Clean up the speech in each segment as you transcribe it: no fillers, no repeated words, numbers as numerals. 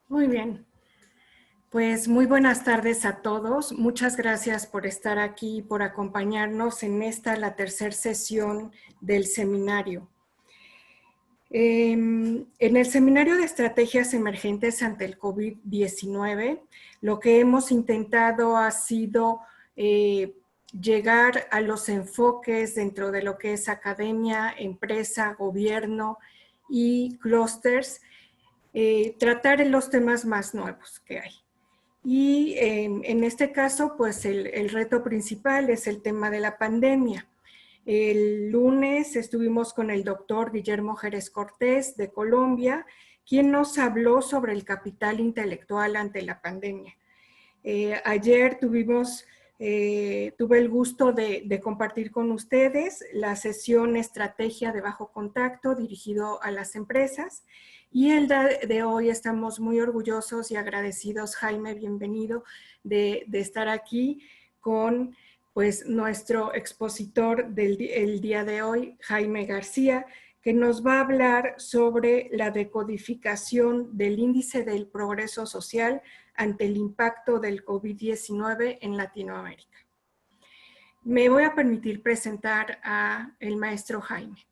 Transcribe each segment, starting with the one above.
Muy bien, pues muy buenas tardes a todos. Muchas gracias por estar aquí y por acompañarnos en la tercera sesión del seminario. En el seminario de estrategias emergentes ante el COVID-19, lo que hemos intentado ha sido llegar a los enfoques dentro de lo que es academia, empresa, gobierno y clústeres, tratar en los temas más nuevos que hay. Y en este caso, pues el reto principal es el tema de la pandemia. El lunes estuvimos con el doctor Guillermo Jerez Cortés de Colombia, quien nos habló sobre el capital intelectual ante la pandemia. Ayer tuve el gusto de compartir con ustedes la sesión Estrategia de Bajo Contacto dirigido a las empresas. Y el de hoy estamos muy orgullosos y agradecidos, Jaime, bienvenido, de estar aquí con pues, nuestro expositor del día de hoy, Jaime García, que nos va a hablar sobre la decodificación del índice del progreso social ante el impacto del COVID-19 en Latinoamérica. Me voy a permitir presentar al maestro Jaime.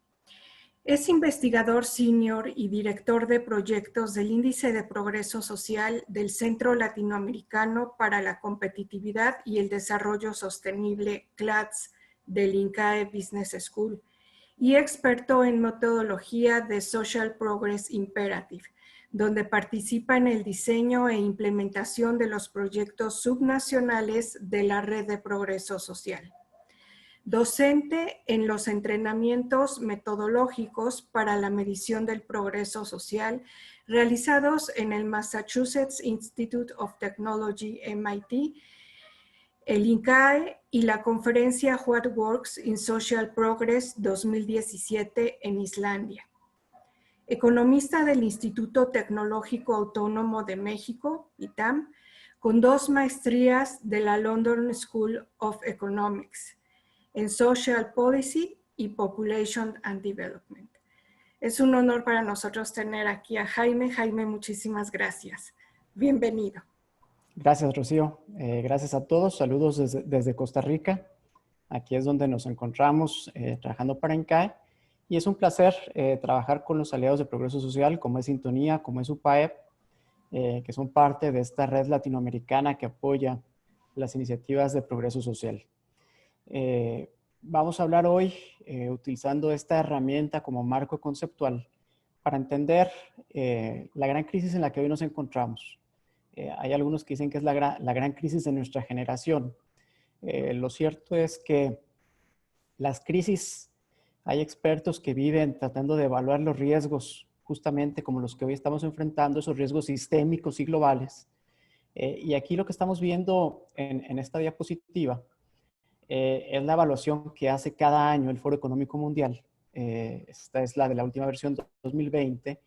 Es investigador senior y director de proyectos del Índice de Progreso Social del Centro Latinoamericano para la Competitividad y el Desarrollo Sostenible, CLADS, del INCAE Business School, y experto en metodología de Social Progress Imperative, donde participa en el diseño e implementación de los proyectos subnacionales de la Red de Progreso Social. Docente en los entrenamientos metodológicos para la medición del progreso social realizados en el Massachusetts Institute of Technology, MIT, el INCAE y la conferencia What Works in Social Progress 2017 en Islandia. Economista del Instituto Tecnológico Autónomo de México, ITAM, con 2 maestrías de la London School of Economics en Social Policy y Population and Development. Es un honor para nosotros tener aquí a Jaime. Jaime, muchísimas gracias. Bienvenido. Gracias, Rocío. Gracias a todos. Saludos desde Costa Rica. Aquí es donde nos encontramos trabajando para INCAE. Y es un placer trabajar con los aliados de Progreso Social, como es Sintonía, como es UPAEP, que son parte de esta red latinoamericana que apoya las iniciativas de progreso social. Vamos a hablar hoy utilizando esta herramienta como marco conceptual para entender la gran crisis en la que hoy nos encontramos. Hay algunos que dicen que es la gran crisis de nuestra generación. Lo cierto es que las crisis, hay expertos que viven tratando de evaluar los riesgos, justamente como los que hoy estamos enfrentando, esos riesgos sistémicos y globales. Y aquí lo que estamos viendo en esta diapositiva es la evaluación que hace cada año el Foro Económico Mundial. Esta es la de la última versión 2020,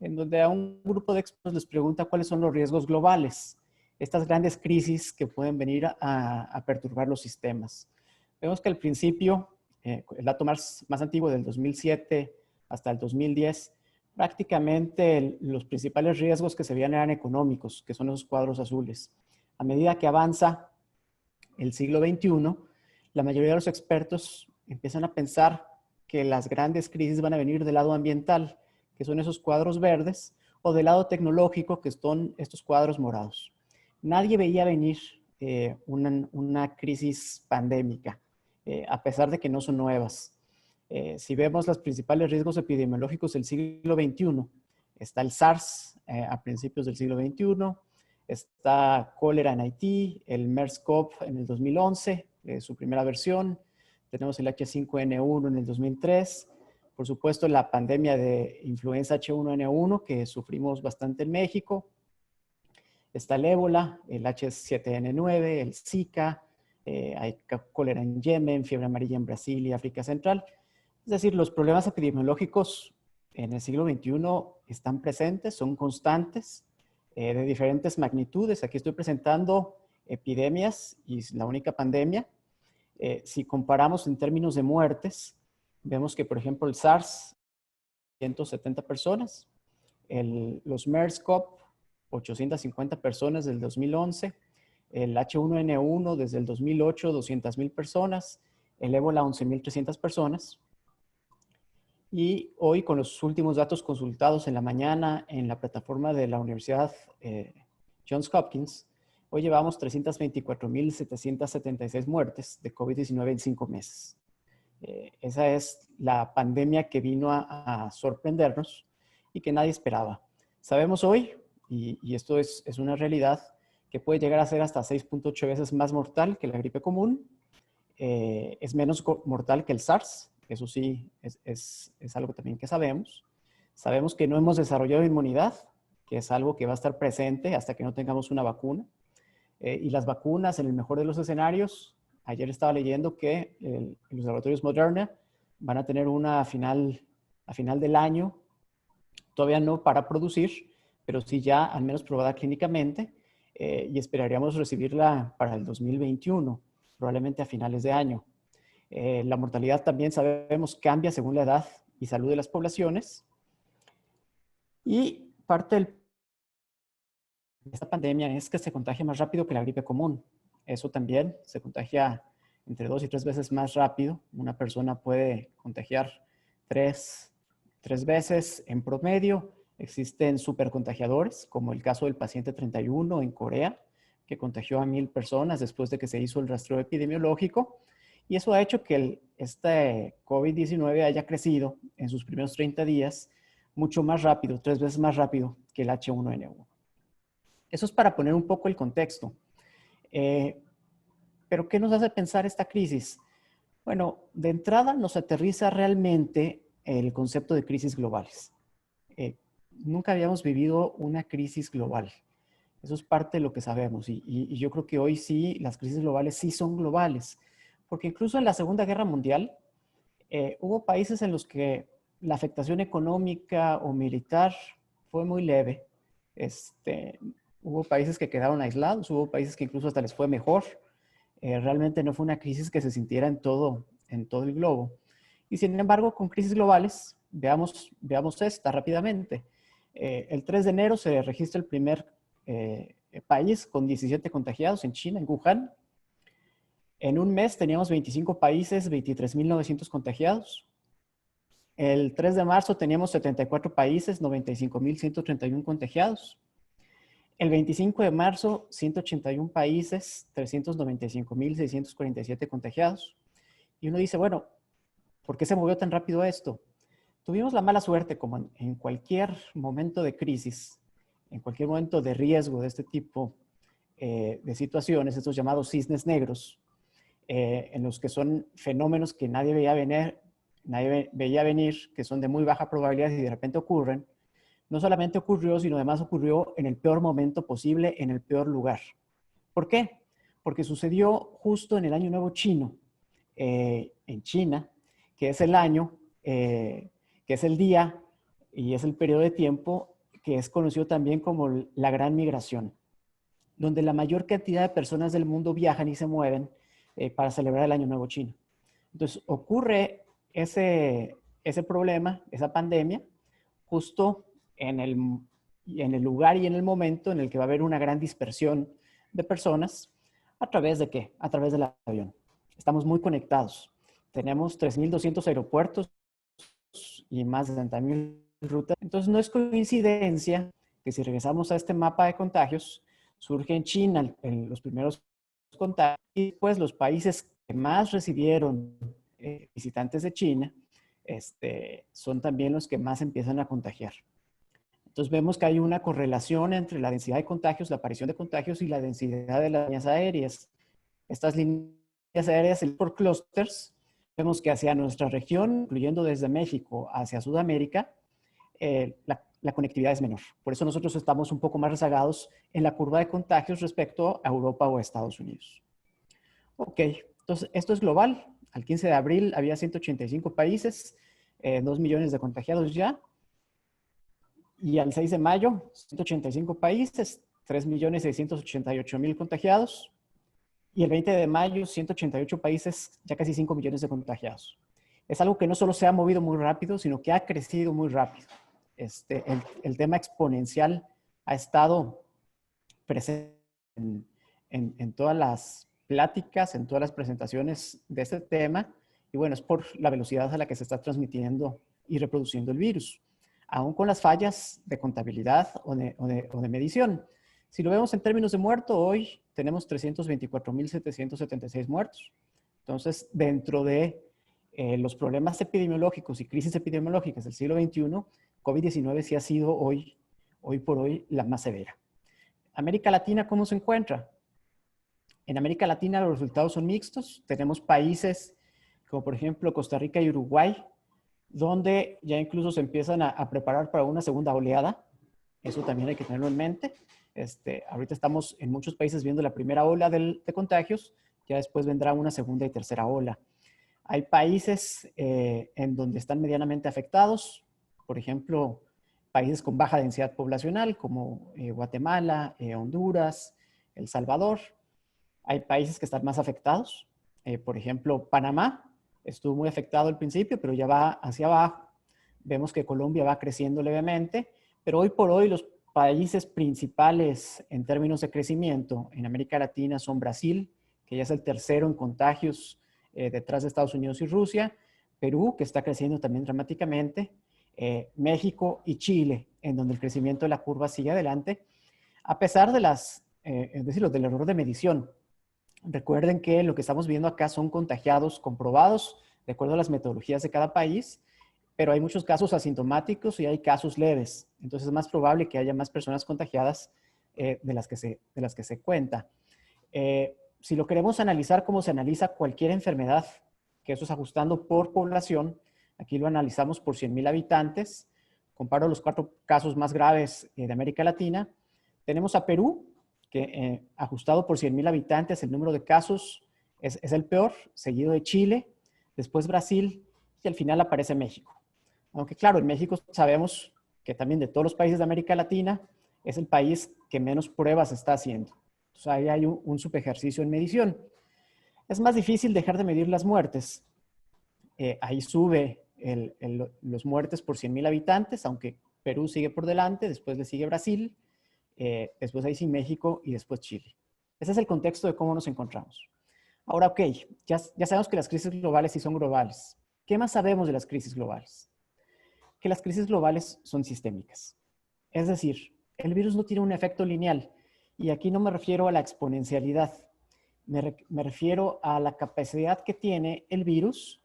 en donde a un grupo de expertos les pregunta cuáles son los riesgos globales, estas grandes crisis que pueden venir a perturbar los sistemas. Vemos que al principio, el dato más antiguo del 2007 hasta el 2010, prácticamente los principales riesgos que se veían eran económicos, que son esos cuadros azules. A medida que avanza el siglo XXI, la mayoría de los expertos empiezan a pensar que las grandes crisis van a venir del lado ambiental, que son esos cuadros verdes, o del lado tecnológico, que son estos cuadros morados. Nadie veía venir una crisis pandémica, a pesar de que no son nuevas. Si vemos los principales riesgos epidemiológicos del siglo XXI, está el SARS a principios del siglo XXI, está cólera en Haití, el MERS-CoV en el 2011, su primera versión, tenemos el H5N1 en el 2003, por supuesto la pandemia de influenza H1N1 que sufrimos bastante en México, está el ébola, el H7N9, el Zika, hay cólera en Yemen, fiebre amarilla en Brasil y África Central. Es decir, los problemas epidemiológicos en el siglo XXI están presentes, son constantes, de diferentes magnitudes. Aquí estoy presentando epidemias y la única pandemia. Si comparamos en términos de muertes, vemos que, por ejemplo, el SARS, 170 personas, los MERS-CoV, 850 personas desde el 2011, el H1N1 desde el 2008, 200,000 personas, el ébola 11,300 personas. Y hoy, con los últimos datos consultados en la mañana en la plataforma de la Universidad Johns Hopkins, hoy llevamos 324,776 muertes de COVID-19 en 5 meses. Esa es la pandemia que vino a sorprendernos y que nadie esperaba. Sabemos hoy, y esto es una realidad, que puede llegar a ser hasta 6.8 veces más mortal que la gripe común. Es menos mortal que el SARS. Eso sí, es algo también que sabemos. Sabemos que no hemos desarrollado inmunidad, que es algo que va a estar presente hasta que no tengamos una vacuna. Y las vacunas, en el mejor de los escenarios, ayer estaba leyendo que los laboratorios Moderna van a tener una a final del año, todavía no para producir, pero sí ya al menos probada clínicamente, y esperaríamos recibirla para el 2021, probablemente a finales de año. La mortalidad también sabemos cambia según la edad y salud de las poblaciones. Y parte de esta pandemia es que se contagia más rápido que la gripe común. Eso también se contagia entre 2 y 3 veces más rápido. Una persona puede contagiar 3 veces en promedio. Existen supercontagiadores, como el caso del paciente 31 en Corea, que contagió a 1,000 personas después de que se hizo el rastreo epidemiológico. Y eso ha hecho que este COVID-19 haya crecido en sus primeros 30 días mucho más rápido, 3 veces más rápido que el H1N1. Eso es para poner un poco el contexto. Pero ¿qué nos hace pensar esta crisis? Bueno, de entrada nos aterriza realmente el concepto de crisis globales. Nunca habíamos vivido una crisis global. Eso es parte de lo que sabemos. Y yo creo que hoy sí, las crisis globales sí son globales. Porque incluso en la Segunda Guerra Mundial hubo países en los que la afectación económica o militar fue muy leve. Hubo países que quedaron aislados, hubo países que incluso hasta les fue mejor. Realmente no fue una crisis que se sintiera en todo el globo. Y sin embargo, con crisis globales, veamos esta rápidamente. El 3 de enero se registra el primer país con 17 contagiados en China, en Wuhan. En un mes teníamos 25 países, 23,900 contagiados. El 3 de marzo teníamos 74 países, 95,131 contagiados. El 25 de marzo, 181 países, 395,647 contagiados. Y uno dice, bueno, ¿por qué se movió tan rápido esto? Tuvimos la mala suerte, como en cualquier momento de crisis, en cualquier momento de riesgo de este tipo de situaciones, estos llamados cisnes negros, en los que son fenómenos que nadie veía venir, que son de muy baja probabilidad y de repente ocurren. No solamente ocurrió, sino además ocurrió en el peor momento posible, en el peor lugar. ¿Por qué? Porque sucedió justo en el Año Nuevo Chino, en China, que es el año, que es el día y es el periodo de tiempo que es conocido también como la Gran Migración, donde la mayor cantidad de personas del mundo viajan y se mueven para celebrar el Año Nuevo Chino. Entonces ocurre ese problema, esa pandemia, justo en el lugar y en el momento en el que va a haber una gran dispersión de personas. ¿A través de qué? A través del avión. Estamos muy conectados. Tenemos 3,200 aeropuertos y más de 70,000 rutas. Entonces no es coincidencia que si regresamos a este mapa de contagios, surge en China en los primeros contagios y después los países que más recibieron visitantes de China son también los que más empiezan a contagiar. Entonces vemos que hay una correlación entre la densidad de contagios, la aparición de contagios y la densidad de las líneas aéreas. Estas líneas aéreas por clústeres, vemos que hacia nuestra región, incluyendo desde México hacia Sudamérica, la conectividad es menor. Por eso nosotros estamos un poco más rezagados en la curva de contagios respecto a Europa o a Estados Unidos. Ok, entonces esto es global. Al 15 de abril había 185 países, 2 millones de contagiados ya. Y al 6 de mayo, 185 países, 3,688,000 contagiados. Y el 20 de mayo, 188 países, ya casi 5 millones de contagiados. Es algo que no solo se ha movido muy rápido, sino que ha crecido muy rápido. El tema exponencial ha estado presente en todas las pláticas, en todas las presentaciones de este tema. Y bueno, es por la velocidad a la que se está transmitiendo y reproduciendo el virus, aún con las fallas de contabilidad o de medición. Si lo vemos en términos de muerto, hoy tenemos 324.776 muertos. Entonces, dentro de los problemas epidemiológicos y crisis epidemiológicas del siglo XXI, COVID-19 sí ha sido hoy por hoy la más severa. América Latina, ¿cómo se encuentra? En América Latina los resultados son mixtos. Tenemos países como por ejemplo Costa Rica y Uruguay, donde ya incluso se empiezan a preparar para una segunda oleada. Eso también hay que tenerlo en mente. Ahorita estamos en muchos países viendo la primera ola de contagios, ya después vendrá una segunda y tercera ola. Hay países en donde están medianamente afectados, por ejemplo, países con baja densidad poblacional como Guatemala, Honduras, El Salvador. Hay países que están más afectados, por ejemplo, Panamá estuvo muy afectado al principio, pero ya va hacia abajo. Vemos que Colombia va creciendo levemente, pero hoy por hoy los países principales en términos de crecimiento en América Latina son Brasil, que ya es el tercero en contagios detrás de Estados Unidos y Rusia, Perú, que está creciendo también dramáticamente, México y Chile, en donde el crecimiento de la curva sigue adelante, a pesar de es decir, del error de medición. Recuerden que lo que estamos viendo acá son contagiados comprobados de acuerdo a las metodologías de cada país, pero hay muchos casos asintomáticos y hay casos leves. Entonces es más probable que haya más personas contagiadas de las que se cuenta. Si lo queremos analizar como se analiza cualquier enfermedad, que eso es ajustando por población, aquí lo analizamos por 100,000 habitantes. Comparo los 4 casos más graves de América Latina. Tenemos a Perú, que ajustado por 100,000 habitantes, el número de casos es el peor, seguido de Chile, después Brasil y al final aparece México. Aunque claro, en México sabemos que también de todos los países de América Latina es el país que menos pruebas está haciendo. Entonces ahí hay un subejercicio en medición. Es más difícil dejar de medir las muertes. Ahí sube los muertes por 100,000 habitantes, aunque Perú sigue por delante, después le sigue Brasil, después ahí sí México y después Chile. Ese es el contexto de cómo nos encontramos. Ahora, ok, ya sabemos que las crisis globales sí son globales. ¿Qué más sabemos de las crisis globales? Que las crisis globales son sistémicas. Es decir, el virus no tiene un efecto lineal. Y aquí no me refiero a la exponencialidad. Me refiero a la capacidad que tiene el virus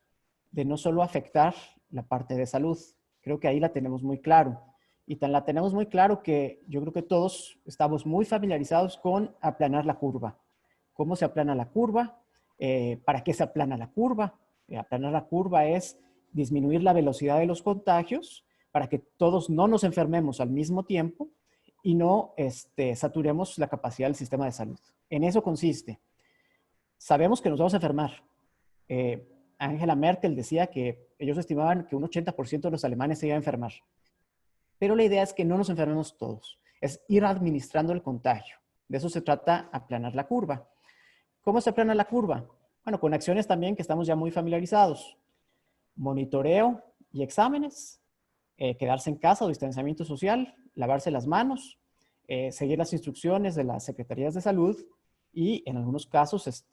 de no solo afectar la parte de salud. Creo que ahí la tenemos muy claro. Y tan la tenemos muy claro que yo creo que todos estamos muy familiarizados con aplanar la curva. ¿Cómo se aplana la curva? ¿Para qué se aplana la curva? Aplanar la curva es disminuir la velocidad de los contagios para que todos no nos enfermemos al mismo tiempo y no saturemos la capacidad del sistema de salud. En eso consiste. Sabemos que nos vamos a enfermar. Angela Merkel decía que ellos estimaban que un 80% de los alemanes se iban a enfermar. Pero la idea es que no nos enfermemos todos. Es ir administrando el contagio. De eso se trata, aplanar la curva. ¿Cómo se aplana la curva? Bueno, con acciones también que estamos ya muy familiarizados. Monitoreo y exámenes, quedarse en casa o distanciamiento social, lavarse las manos, seguir las instrucciones de las secretarías de salud y en algunos casos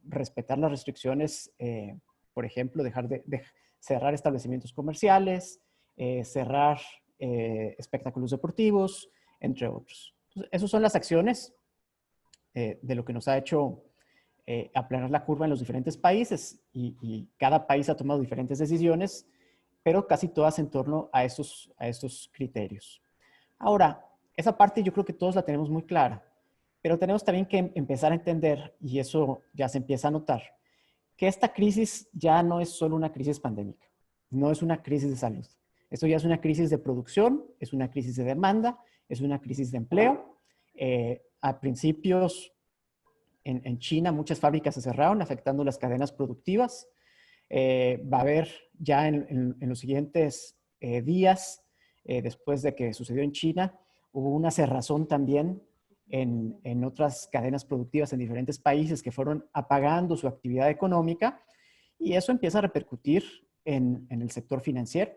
respetar las restricciones, por ejemplo, dejar de cerrar establecimientos comerciales, cerrar espectáculos deportivos, entre otros. Entonces, esas son las acciones de lo que nos ha hecho aplanar la curva en los diferentes países y cada país ha tomado diferentes decisiones, pero casi todas en torno a estos criterios. Ahora, esa parte yo creo que todos la tenemos muy clara, pero tenemos también que empezar a entender, y eso ya se empieza a notar, que esta crisis ya no es solo una crisis pandémica, no es una crisis de salud. Esto ya es una crisis de producción, es una crisis de demanda, es una crisis de empleo. A principios, en China, muchas fábricas se cerraron, afectando las cadenas productivas. Va a haber ya en los siguientes días, después de que sucedió en China, hubo una cerrazón también en otras cadenas productivas en diferentes países que fueron apagando su actividad económica y eso empieza a repercutir en el sector financiero.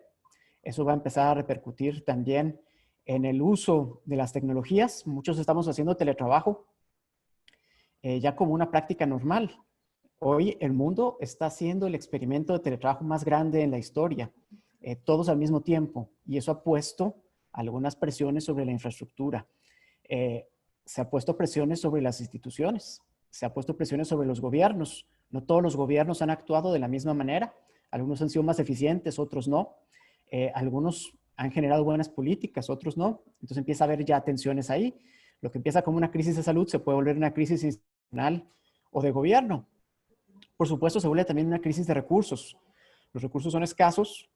Eso va a empezar a repercutir también en el uso de las tecnologías. Muchos estamos haciendo teletrabajo ya como una práctica normal. Hoy el mundo está haciendo el experimento de teletrabajo más grande en la historia, todos al mismo tiempo, y eso ha puesto algunas presiones sobre la infraestructura. Se ha puesto presiones sobre las instituciones, se ha puesto presiones sobre los gobiernos. No todos los gobiernos han actuado de la misma manera. Algunos han sido más eficientes, otros no. Algunos han generado buenas políticas, otros no. Entonces empieza a haber ya tensiones ahí. Lo que empieza como una crisis de salud se puede volver una crisis institucional o de gobierno. Por supuesto, se vuelve también una crisis de recursos. Los recursos son escasos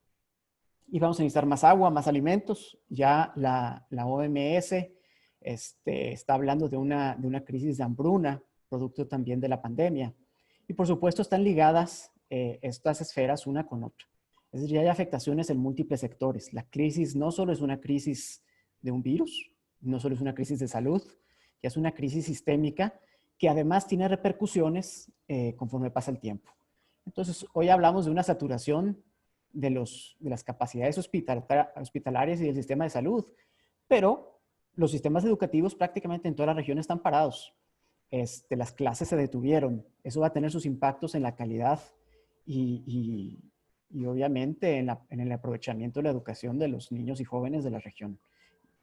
y vamos a necesitar más agua, más alimentos. Ya la OMS está hablando de una crisis de hambruna, producto también de la pandemia. Y por supuesto están ligadas estas esferas una con otra. Es decir, hay afectaciones en múltiples sectores. La crisis no solo es una crisis de un virus, no solo es una crisis de salud, ya es una crisis sistémica que además tiene repercusiones conforme pasa el tiempo. Entonces, hoy hablamos de una saturación de las capacidades hospitalarias y del sistema de salud, pero los sistemas educativos prácticamente en toda la región están parados. Las clases se detuvieron. Eso va a tener sus impactos en la calidad y obviamente en el aprovechamiento de la educación de los niños y jóvenes de la región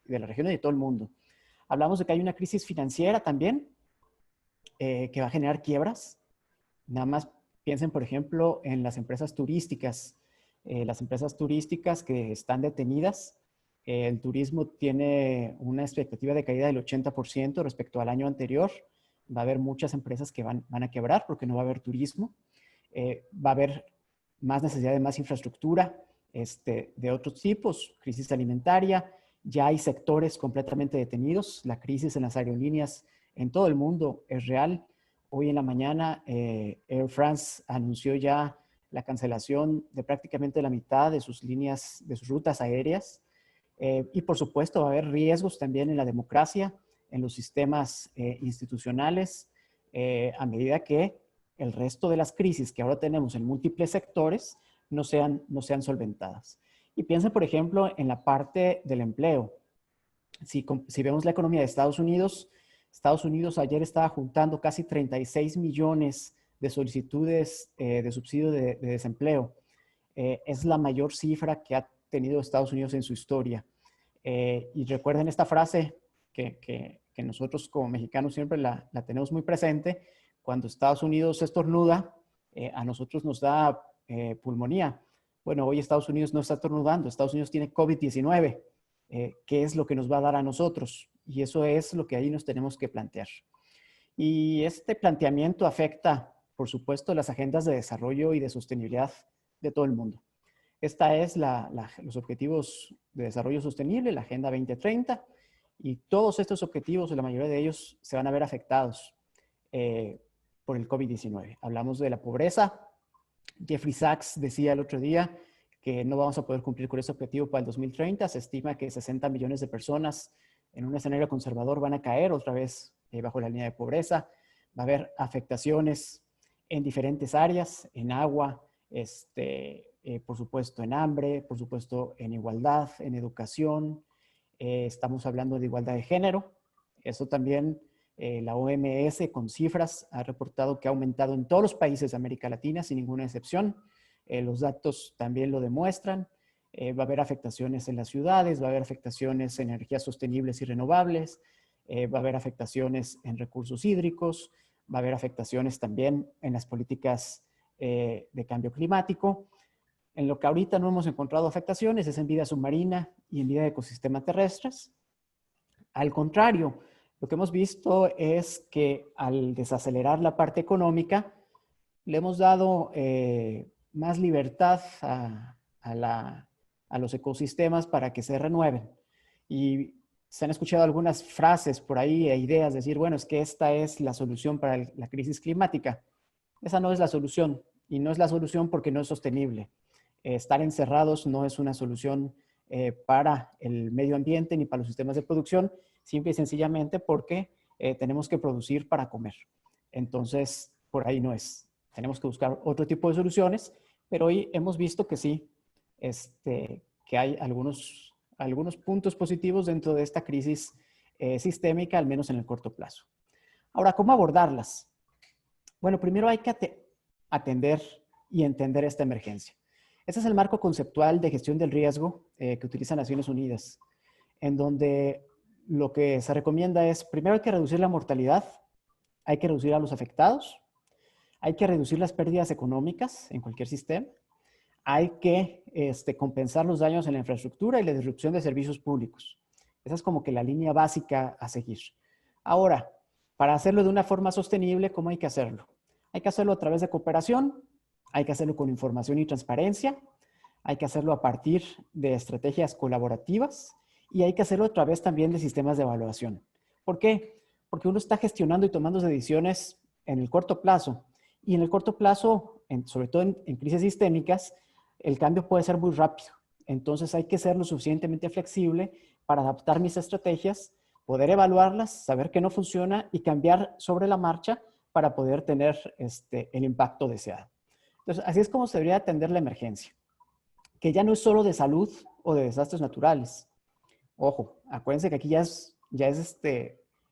y de todo el mundo. Hablamos de que hay una crisis financiera también que va a generar quiebras. Nada más piensen, por ejemplo, en las empresas turísticas. Las empresas turísticas que están detenidas. El turismo tiene una expectativa de caída del 80% respecto al año anterior. Va a haber muchas empresas que van a quebrar porque no va a haber turismo. Va a haber más necesidad de más infraestructura de otros tipos, crisis alimentaria. Ya hay sectores completamente detenidos. La crisis en las aerolíneas en todo el mundo es real. Hoy en la mañana Air France anunció ya la cancelación de prácticamente la mitad de sus líneas, de sus rutas aéreas. Y por supuesto va a haber riesgos también en la democracia, en los sistemas institucionales, a medida que el resto de las crisis que ahora tenemos en múltiples sectores no sean solventadas. Y piensen, por ejemplo, en la parte del empleo. Si vemos la economía de Estados Unidos ayer estaba juntando casi 36 millones de solicitudes de subsidio de desempleo. Es la mayor cifra que ha tenido Estados Unidos en su historia. Y recuerden esta frase que nosotros como mexicanos siempre la tenemos muy presente. Cuando Estados Unidos estornuda, a nosotros nos da pulmonía. Bueno, hoy Estados Unidos no está estornudando, Estados Unidos tiene COVID-19. ¿Qué es lo que nos va a dar a nosotros? Y eso es lo que ahí nos tenemos que plantear. Y este planteamiento afecta, por supuesto, las agendas de desarrollo y de sostenibilidad de todo el mundo. Esta es los objetivos de desarrollo sostenible, la Agenda 2030, y todos estos objetivos, la mayoría de ellos, se van a ver afectados por el COVID-19. Hablamos de la pobreza. Jeffrey Sachs decía el otro día que no vamos a poder cumplir con ese objetivo para el 2030. Se estima que 60 millones de personas en un escenario conservador van a caer otra vez bajo la línea de pobreza. Va a haber afectaciones en diferentes áreas, en agua, por supuesto en hambre, por supuesto en igualdad, en educación. Estamos hablando de igualdad de género. Eso también la OMS con cifras ha reportado que ha aumentado en todos los países de América Latina sin ninguna excepción. Los datos también lo demuestran. Va a haber afectaciones en las ciudades, va a haber afectaciones en energías sostenibles y renovables, va a haber afectaciones en recursos hídricos, va a haber afectaciones también en las políticas de cambio climático. En lo que ahorita no hemos encontrado afectaciones es en vida submarina y en vida de ecosistemas terrestres. Al contrario, lo que hemos visto es que al desacelerar la parte económica, le hemos dado más libertad a los ecosistemas para que se renueven. Y se han escuchado algunas frases por ahí e ideas, decir, bueno, es que esta es la solución para la crisis climática. Esa no es la solución, y no es la solución porque no es sostenible. Estar encerrados no es una solución para el medio ambiente ni para los sistemas de producción, simple y sencillamente porque tenemos que producir para comer. Entonces, por ahí no es. Tenemos que buscar otro tipo de soluciones, pero hoy hemos visto que sí, que hay algunos algunos puntos positivos dentro de esta crisis sistémica, al menos en el corto plazo. Ahora, ¿cómo abordarlas? Bueno, primero hay que atender y entender esta emergencia. Ese es el marco conceptual de gestión del riesgo que utiliza Naciones Unidas, en donde lo que se recomienda es, primero hay que reducir la mortalidad, hay que reducir a los afectados, hay que reducir las pérdidas económicas en cualquier sistema, hay que compensar los daños en la infraestructura y la disrupción de servicios públicos. Esa es como que la línea básica a seguir. Ahora, para hacerlo de una forma sostenible, ¿cómo hay que hacerlo? Hay que hacerlo a través de cooperación, hay que hacerlo con información y transparencia, hay que hacerlo a partir de estrategias colaborativas y hay que hacerlo a través también de sistemas de evaluación. ¿Por qué? Porque uno está gestionando y tomando decisiones en el corto plazo. Y en el corto plazo, sobre todo en crisis sistémicas, el cambio puede ser muy rápido. Entonces hay que ser lo suficientemente flexible para adaptar mis estrategias, poder evaluarlas, saber que no funciona y cambiar sobre la marcha para poder tener el impacto deseado. Entonces, así es como se debería atender la emergencia, que ya no es solo de salud o de desastres naturales. Ojo, acuérdense que aquí ya es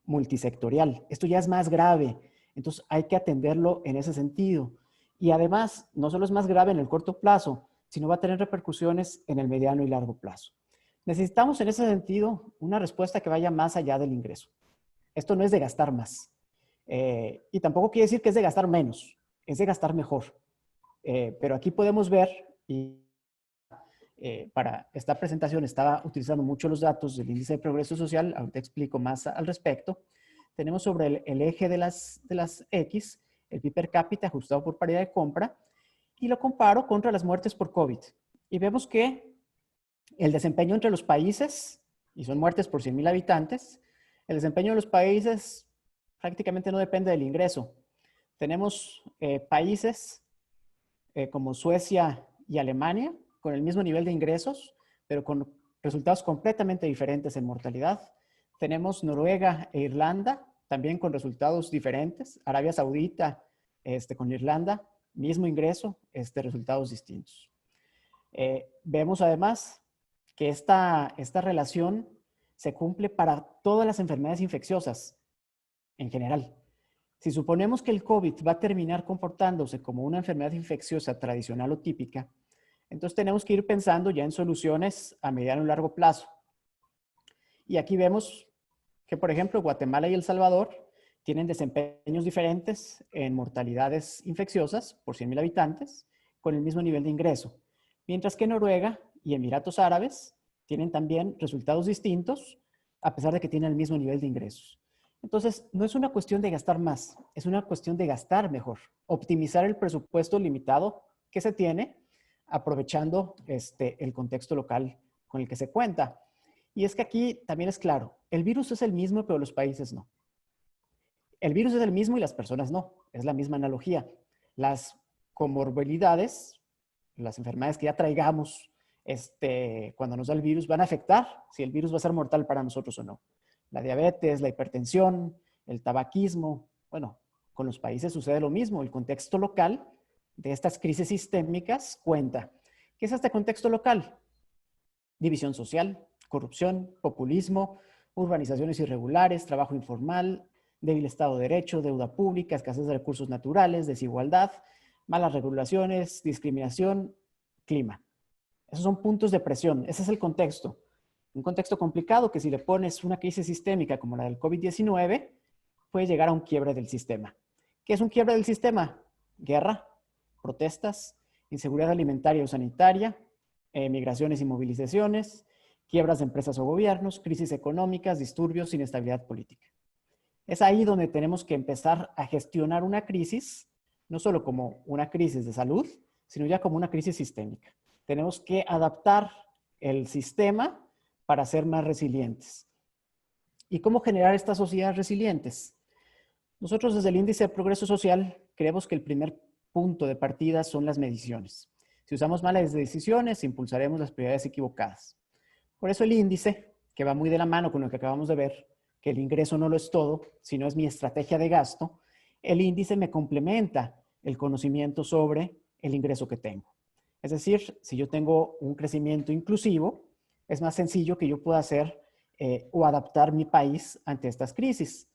multisectorial. Esto ya es más grave. Entonces hay que atenderlo en ese sentido. Y además, no solo es más grave en el corto plazo, sino va a tener repercusiones en el mediano y largo plazo. Necesitamos en ese sentido una respuesta que vaya más allá del ingreso. Esto no es de gastar más. Y tampoco quiere decir que es de gastar menos, es de gastar mejor. Pero aquí podemos ver, y para esta presentación estaba utilizando mucho los datos del índice de progreso social, ahorita explico más al respecto. Tenemos sobre el eje de las X, el PIB per cápita ajustado por paridad de compra, y lo comparo contra las muertes por COVID. Y vemos que el desempeño entre los países, y son muertes por 100,000 habitantes, el desempeño de los países prácticamente no depende del ingreso. Tenemos países como Suecia y Alemania, con el mismo nivel de ingresos, pero con resultados completamente diferentes en mortalidad. Tenemos Noruega e Irlanda, también con resultados diferentes. Arabia Saudita con Irlanda, mismo ingreso, resultados distintos. Vemos además que esta relación se cumple para todas las enfermedades infecciosas en general. Si suponemos que el COVID va a terminar comportándose como una enfermedad infecciosa tradicional o típica, entonces tenemos que ir pensando ya en soluciones a mediano y largo plazo. Y aquí vemos que, por ejemplo, Guatemala y El Salvador tienen desempeños diferentes en mortalidades infecciosas por 100,000 habitantes con el mismo nivel de ingreso. Mientras que Noruega y Emiratos Árabes tienen también resultados distintos a pesar de que tienen el mismo nivel de ingresos. Entonces, no es una cuestión de gastar más, es una cuestión de gastar mejor, optimizar el presupuesto limitado que se tiene, aprovechando el contexto local con el que se cuenta. Y es que aquí también es claro, el virus es el mismo, pero los países no. El virus es el mismo y las personas no, es la misma analogía. Las comorbilidades, las enfermedades que ya traigamos cuando nos da el virus, van a afectar si el virus va a ser mortal para nosotros o no. La diabetes, la hipertensión, el tabaquismo, bueno, con los países sucede lo mismo. El contexto local de estas crisis sistémicas cuenta. ¿Qué es este contexto local? División social, corrupción, populismo, urbanizaciones irregulares, trabajo informal, débil Estado de Derecho, deuda pública, escasez de recursos naturales, desigualdad, malas regulaciones, discriminación, clima. Esos son puntos de presión. Ese es el contexto. Un contexto complicado que si le pones una crisis sistémica como la del COVID-19, puede llegar a un quiebre del sistema. ¿Qué es un quiebre del sistema? Guerra, protestas, inseguridad alimentaria o sanitaria, migraciones y movilizaciones, quiebras de empresas o gobiernos, crisis económicas, disturbios, inestabilidad política. Es ahí donde tenemos que empezar a gestionar una crisis, no solo como una crisis de salud, sino ya como una crisis sistémica. Tenemos que adaptar el sistema para ser más resilientes. ¿Y cómo generar estas sociedades resilientes? Nosotros desde el Índice de Progreso Social creemos que el primer punto de partida son las mediciones. Si usamos malas decisiones, impulsaremos las prioridades equivocadas. Por eso el índice, que va muy de la mano con lo que acabamos de ver, que el ingreso no lo es todo, sino es mi estrategia de gasto, el índice me complementa el conocimiento sobre el ingreso que tengo. Es decir, si yo tengo un crecimiento inclusivo, es más sencillo que yo pueda hacer o adaptar mi país ante estas crisis.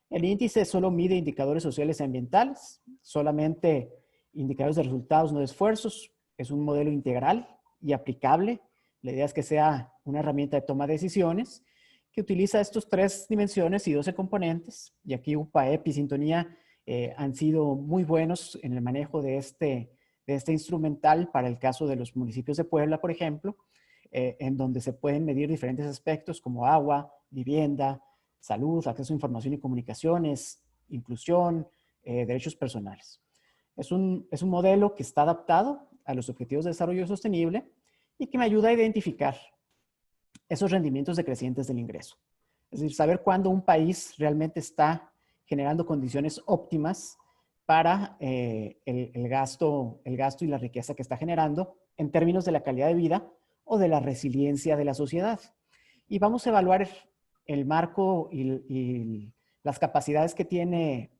El índice solo mide indicadores sociales y ambientales, solamente indicadores de resultados, no de esfuerzos. Es un modelo integral y aplicable. La idea es que sea una herramienta de toma de decisiones que utiliza estas 3 dimensiones y 12 componentes. Y aquí UPAEP y Sintonía han sido muy buenos en el manejo de este instrumental para el caso de los municipios de Puebla, por ejemplo, en donde se pueden medir diferentes aspectos como agua, vivienda, salud, acceso a información y comunicaciones, inclusión, derechos personales. Es un modelo que está adaptado a los objetivos de desarrollo sostenible y que me ayuda a identificar esos rendimientos decrecientes del ingreso. Es decir, saber cuándo un país realmente está generando condiciones óptimas para el gasto y la riqueza que está generando en términos de la calidad de vida o de la resiliencia de la sociedad. Y vamos a evaluar el marco y las capacidades que tiene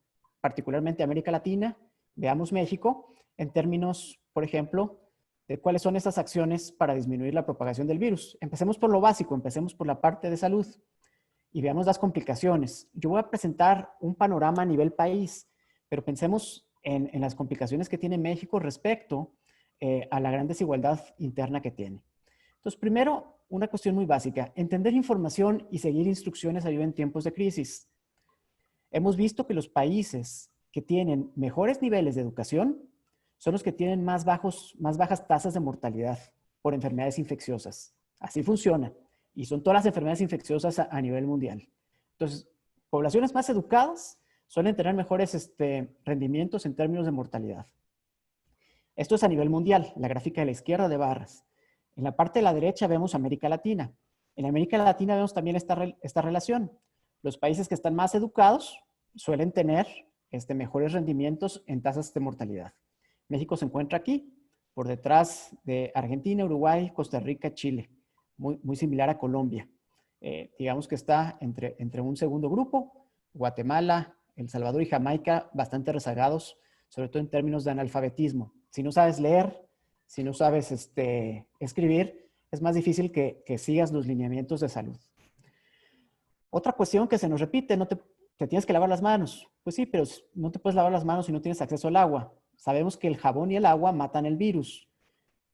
particularmente América Latina, veamos México, en términos, por ejemplo, de cuáles son esas acciones para disminuir la propagación del virus. Empecemos por lo básico, empecemos por la parte de salud y veamos las complicaciones. Yo voy a presentar un panorama a nivel país, pero pensemos en las complicaciones que tiene México respecto a la gran desigualdad interna que tiene. Entonces, primero, una cuestión muy básica. Entender información y seguir instrucciones ayuda en tiempos de crisis. Hemos visto que los países que tienen mejores niveles de educación son los que tienen más bajas tasas de mortalidad por enfermedades infecciosas. Así funciona. Y son todas las enfermedades infecciosas a nivel mundial. Entonces, poblaciones más educadas suelen tener mejores rendimientos en términos de mortalidad. Esto es a nivel mundial, la gráfica de la izquierda de barras. En la parte de la derecha vemos América Latina. En América Latina vemos también esta relación. Los países que están más educados suelen tener mejores rendimientos en tasas de mortalidad. México se encuentra aquí, por detrás de Argentina, Uruguay, Costa Rica, Chile. Muy similar a Colombia. Digamos que está entre un segundo grupo, Guatemala, El Salvador y Jamaica, bastante rezagados, sobre todo en términos de analfabetismo. Si no sabes leer, si no sabes escribir, es más difícil que sigas los lineamientos de salud. Otra cuestión que se nos repite, te tienes que lavar las manos. Pues sí, pero no te puedes lavar las manos si no tienes acceso al agua. Sabemos que el jabón y el agua matan el virus.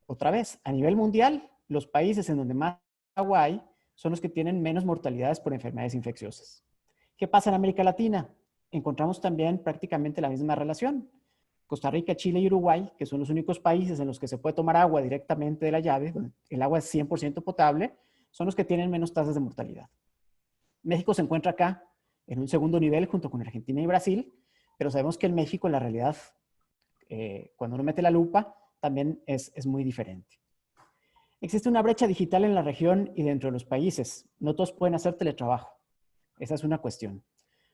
Otra vez, a nivel mundial, los países en donde más agua hay son los que tienen menos mortalidades por enfermedades infecciosas. ¿Qué pasa en América Latina? Encontramos también prácticamente la misma relación. Costa Rica, Chile y Uruguay, que son los únicos países en los que se puede tomar agua directamente de la llave, donde el agua es 100% potable, son los que tienen menos tasas de mortalidad. México se encuentra acá en un segundo nivel junto con Argentina y Brasil, pero sabemos que en México la realidad, cuando uno mete la lupa, también es muy diferente. Existe una brecha digital en la región y dentro de los países. No todos pueden hacer teletrabajo. Esa es una cuestión.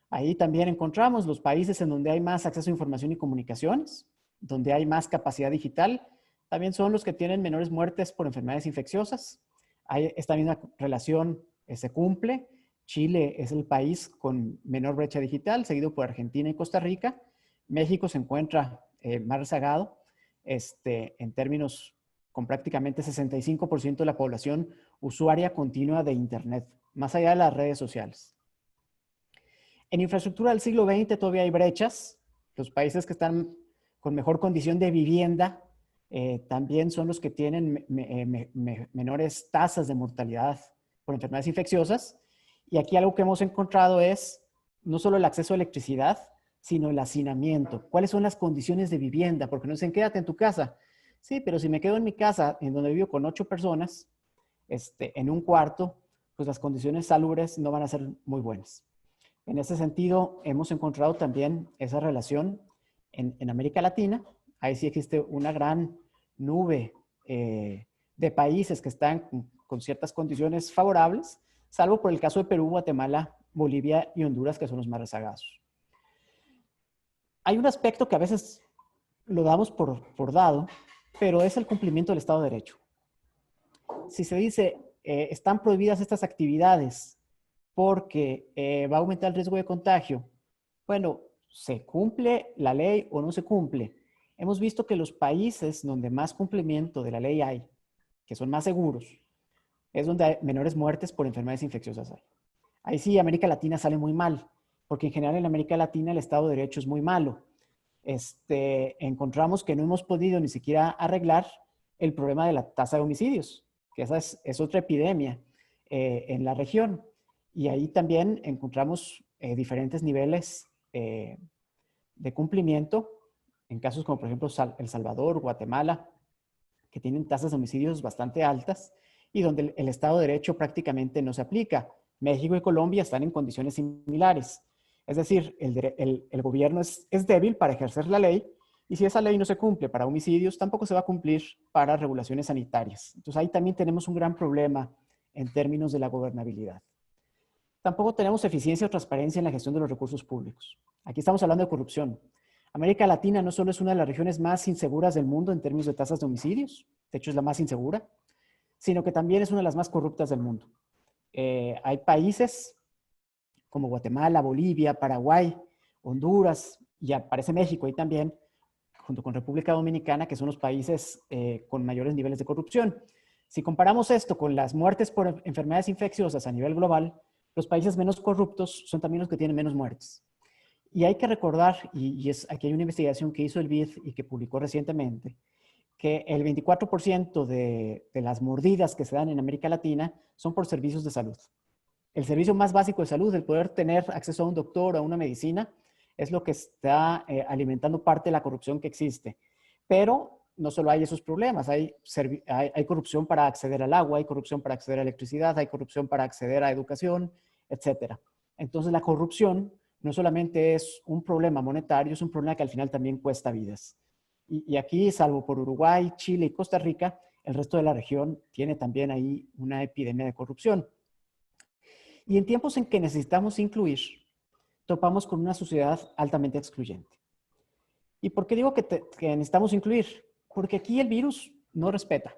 Ahí también encontramos los países en donde hay más acceso a información y comunicaciones, donde hay más capacidad digital. También son los que tienen menores muertes por enfermedades infecciosas. Esta misma relación se cumple. Chile es el país con menor brecha digital, seguido por Argentina y Costa Rica. México se encuentra más rezagado en términos con prácticamente 65% de la población usuaria continua de Internet, más allá de las redes sociales. En infraestructura del siglo XX todavía hay brechas. Los países que están con mejor condición de vivienda también son los que tienen menores tasas de mortalidad por enfermedades infecciosas. Y aquí algo que hemos encontrado es no solo el acceso a electricidad, sino el hacinamiento. ¿Cuáles son las condiciones de vivienda? Porque no dicen, quédate en tu casa. Sí, pero si me quedo en mi casa, en donde vivo con 8 personas, en un cuarto, pues las condiciones salubres no van a ser muy buenas. En ese sentido, hemos encontrado también esa relación en América Latina. Ahí sí existe una gran nube de países que están con ciertas condiciones favorables, salvo por el caso de Perú, Guatemala, Bolivia y Honduras, que son los más rezagados. Hay un aspecto que a veces lo damos por dado, pero es el cumplimiento del Estado de Derecho. Si se dice, están prohibidas estas actividades porque va a aumentar el riesgo de contagio, bueno, ¿se cumple la ley o no se cumple? Hemos visto que los países donde más cumplimiento de la ley hay, que son más seguros, es donde hay menores muertes por enfermedades infecciosas hay. Ahí sí, América Latina sale muy mal, porque en general en América Latina el Estado de Derecho es muy malo. Encontramos que no hemos podido ni siquiera arreglar el problema de la tasa de homicidios, que esa es otra epidemia en la región. Y ahí también encontramos diferentes niveles de cumplimiento en casos como por ejemplo El Salvador, Guatemala, que tienen tasas de homicidios bastante altas y donde el Estado de Derecho prácticamente no se aplica. México y Colombia están en condiciones similares. Es decir, el gobierno es débil para ejercer la ley y si esa ley no se cumple para homicidios, tampoco se va a cumplir para regulaciones sanitarias. Entonces ahí también tenemos un gran problema en términos de la gobernabilidad. Tampoco tenemos eficiencia o transparencia en la gestión de los recursos públicos. Aquí estamos hablando de corrupción. América Latina no solo es una de las regiones más inseguras del mundo en términos de tasas de homicidios, de hecho es la más insegura, sino que también es una de las más corruptas del mundo. Hay países como Guatemala, Bolivia, Paraguay, Honduras, y aparece México ahí también, junto con República Dominicana, que son los países con mayores niveles de corrupción. Si comparamos esto con las muertes por enfermedades infecciosas a nivel global, los países menos corruptos son también los que tienen menos muertes. Y hay que recordar, aquí hay una investigación que hizo el BID y que publicó recientemente, que el 24% de las mordidas que se dan en América Latina son por servicios de salud. El servicio más básico de salud, el poder tener acceso a un doctor o a una medicina, es lo que está alimentando parte de la corrupción que existe. Pero no solo hay esos problemas, hay corrupción para acceder al agua, hay corrupción para acceder a electricidad, hay corrupción para acceder a educación, etc. Entonces la corrupción no solamente es un problema monetario, es un problema que al final también cuesta vidas. Y aquí, salvo por Uruguay, Chile y Costa Rica, el resto de la región tiene también ahí una epidemia de corrupción. Y en tiempos en que necesitamos incluir, topamos con una sociedad altamente excluyente. ¿Y por qué digo que necesitamos incluir? Porque aquí el virus no respeta.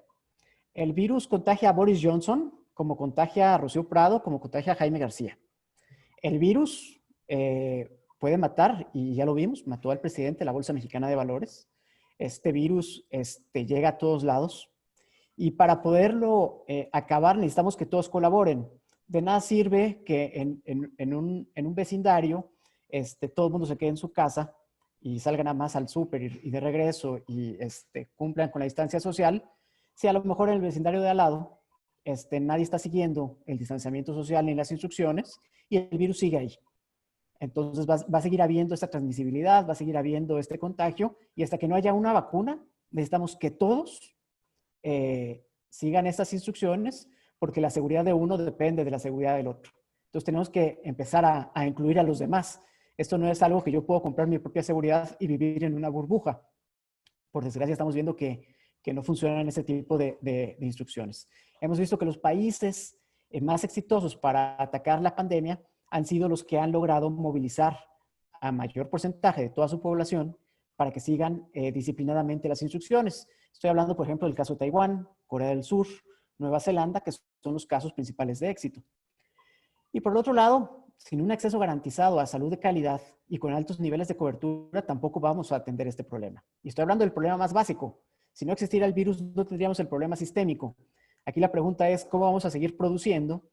El virus contagia a Boris Johnson, como contagia a Rocío Prado, como contagia a Jaime García. El virus puede matar, y ya lo vimos, mató al presidente de la Bolsa Mexicana de Valores. Este virus llega a todos lados. Y para poderlo acabar necesitamos que todos colaboren. De nada sirve que en un vecindario todo el mundo se quede en su casa y salgan nada más al súper y de regreso y cumplan con la distancia social, si a lo mejor en el vecindario de al lado nadie está siguiendo el distanciamiento social ni las instrucciones y el virus sigue ahí. Entonces va a seguir habiendo esta transmisibilidad, va a seguir habiendo este contagio y hasta que no haya una vacuna, necesitamos que todos sigan estas instrucciones porque la seguridad de uno depende de la seguridad del otro. Entonces tenemos que empezar a incluir a los demás. Esto no es algo que yo puedo comprar mi propia seguridad y vivir en una burbuja. Por desgracia estamos viendo que no funcionan ese tipo de instrucciones. Hemos visto que los países más exitosos para atacar la pandemia han sido los que han logrado movilizar a mayor porcentaje de toda su población para que sigan disciplinadamente las instrucciones. Estoy hablando, por ejemplo, del caso de Taiwán, Corea del Sur, Nueva Zelanda, que son los casos principales de éxito. Y por el otro lado, sin un acceso garantizado a salud de calidad y con altos niveles de cobertura, tampoco vamos a atender este problema. Y estoy hablando del problema más básico. Si no existiera el virus, no tendríamos el problema sistémico. Aquí la pregunta es, ¿cómo vamos a seguir produciendo?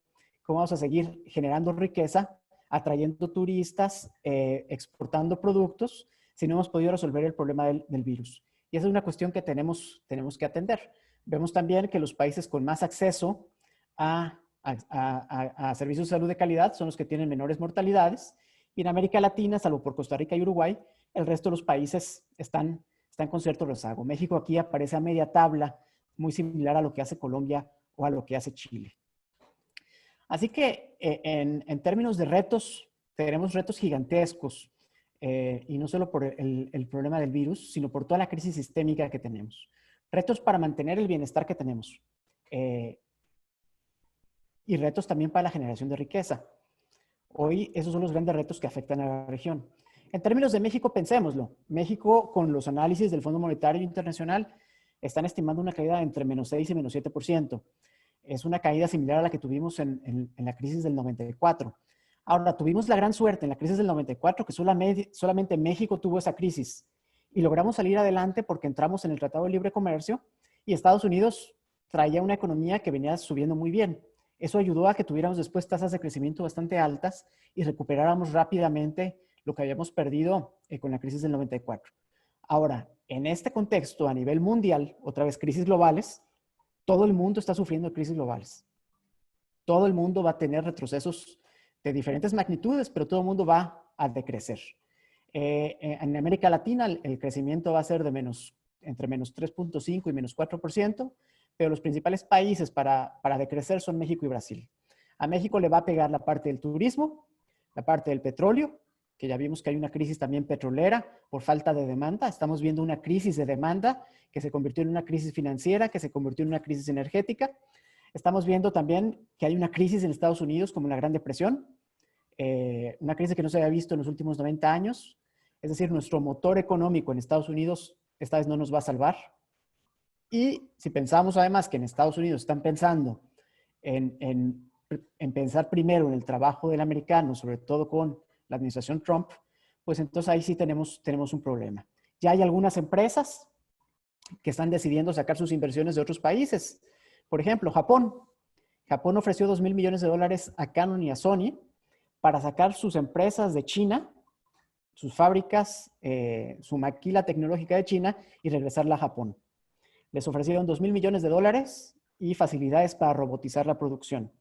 ¿Cómo vamos a seguir generando riqueza, atrayendo turistas, exportando productos, si no hemos podido resolver el problema del virus? Y esa es una cuestión que tenemos que atender. Vemos también que los países con más acceso a servicios de salud de calidad son los que tienen menores mortalidades. Y en América Latina, salvo por Costa Rica y Uruguay, el resto de los países están con cierto rezago. México aquí aparece a media tabla, muy similar a lo que hace Colombia o a lo que hace Chile. Así que en términos de retos, tenemos retos gigantescos. Y no solo por el problema del virus, sino por toda la crisis sistémica que tenemos. Retos para mantener el bienestar que tenemos. Y retos también para la generación de riqueza. Hoy esos son los grandes retos que afectan a la región. En términos de México, pensémoslo. México, con los análisis del Fondo Monetario Internacional, están estimando una caída de entre menos 6 y menos 7%. Es una caída similar a la que tuvimos en la crisis del 94. Ahora, tuvimos la gran suerte en la crisis del 94 que solamente México tuvo esa crisis y logramos salir adelante porque entramos en el Tratado de Libre Comercio y Estados Unidos traía una economía que venía subiendo muy bien. Eso ayudó a que tuviéramos después tasas de crecimiento bastante altas y recuperáramos rápidamente lo que habíamos perdido con la crisis del 94. Ahora, en este contexto, a nivel mundial, otra vez crisis globales, todo el mundo está sufriendo crisis globales. Todo el mundo va a tener retrocesos de diferentes magnitudes, pero todo el mundo va a decrecer. En América Latina el crecimiento va a ser de entre menos 3.5 y menos 4%, pero los principales países para decrecer son México y Brasil. A México le va a pegar la parte del turismo, la parte del petróleo, que ya vimos que hay una crisis también petrolera por falta de demanda. Estamos viendo una crisis de demanda que se convirtió en una crisis financiera, que se convirtió en una crisis energética. Estamos viendo también que hay una crisis en Estados Unidos como la Gran Depresión, una crisis que no se había visto en los últimos 90 años. Es decir, nuestro motor económico en Estados Unidos esta vez no nos va a salvar. Y si pensamos además que en Estados Unidos están pensando en pensar primero en el trabajo del americano, sobre todo con la administración Trump, pues entonces ahí sí tenemos un problema. Ya hay algunas empresas que están decidiendo sacar sus inversiones de otros países. Por ejemplo, Japón. Japón ofreció $2,000 millones a Canon y a Sony para sacar sus empresas de China, sus fábricas, su maquila tecnológica de China y regresarla a Japón. Les ofrecieron $2,000 millones y facilidades para robotizar la producción.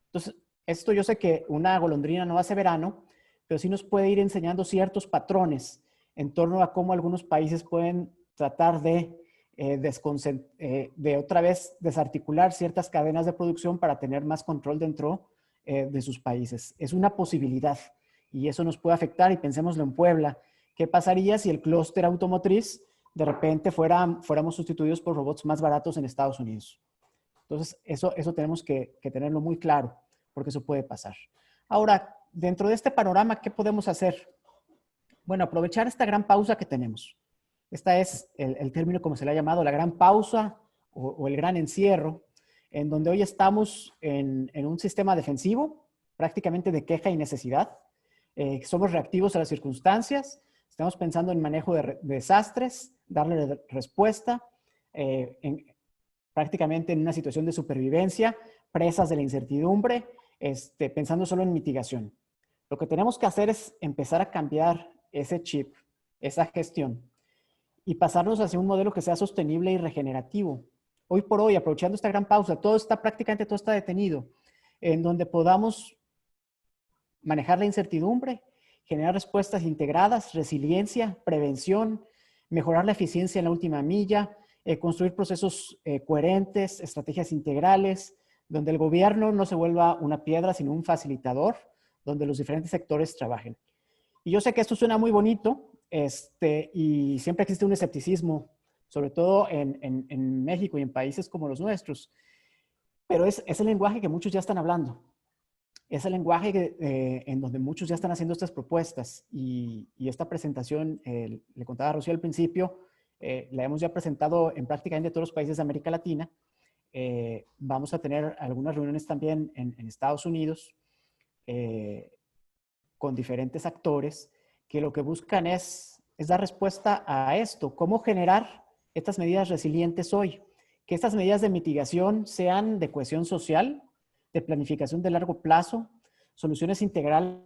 Entonces, esto yo sé que una golondrina no hace verano, pero sí nos puede ir enseñando ciertos patrones en torno a cómo algunos países pueden tratar de otra vez desarticular ciertas cadenas de producción para tener más control dentro de sus países. Es una posibilidad y eso nos puede afectar, y pensémoslo en Puebla. ¿Qué pasaría si el clúster automotriz de repente fuéramos sustituidos por robots más baratos en Estados Unidos? Entonces, eso tenemos que tenerlo muy claro, porque eso puede pasar. Ahora, dentro de este panorama, ¿qué podemos hacer? Bueno, aprovechar esta gran pausa que tenemos. Esta es el término como se le ha llamado, la gran pausa o el gran encierro, en donde hoy estamos en un sistema defensivo, prácticamente de queja y necesidad. Somos reactivos a las circunstancias, estamos pensando en manejo de desastres, darle respuesta, prácticamente en una situación de supervivencia, presas de la incertidumbre, pensando solo en mitigación. Lo que tenemos que hacer es empezar a cambiar ese chip, esa gestión, y pasarnos hacia un modelo que sea sostenible y regenerativo. Hoy por hoy, aprovechando esta gran pausa, prácticamente todo está detenido, en donde podamos manejar la incertidumbre, generar respuestas integradas, resiliencia, prevención, mejorar la eficiencia en la última milla, construir procesos coherentes, estrategias integrales, donde el gobierno no se vuelva una piedra, sino un facilitador, donde los diferentes sectores trabajen. Y yo sé que esto suena muy bonito, y siempre existe un escepticismo, sobre todo en México y en países como los nuestros, pero es el lenguaje que muchos ya están hablando. Es el lenguaje en donde muchos ya están haciendo estas propuestas, y esta presentación, le contaba a Rocío al principio, la hemos ya presentado en prácticamente todos los países de América Latina. Vamos a tener algunas reuniones también en Estados Unidos con diferentes actores que lo que buscan es dar respuesta a esto, cómo generar estas medidas resilientes hoy, que estas medidas de mitigación sean de cohesión social, de planificación de largo plazo, soluciones integrales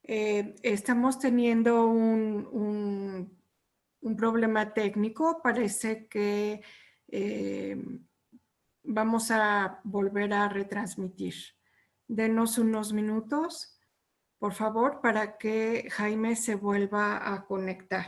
Estamos teniendo un problema técnico. Parece que vamos a volver a retransmitir. Denos unos minutos, por favor, para que Jaime se vuelva a conectar.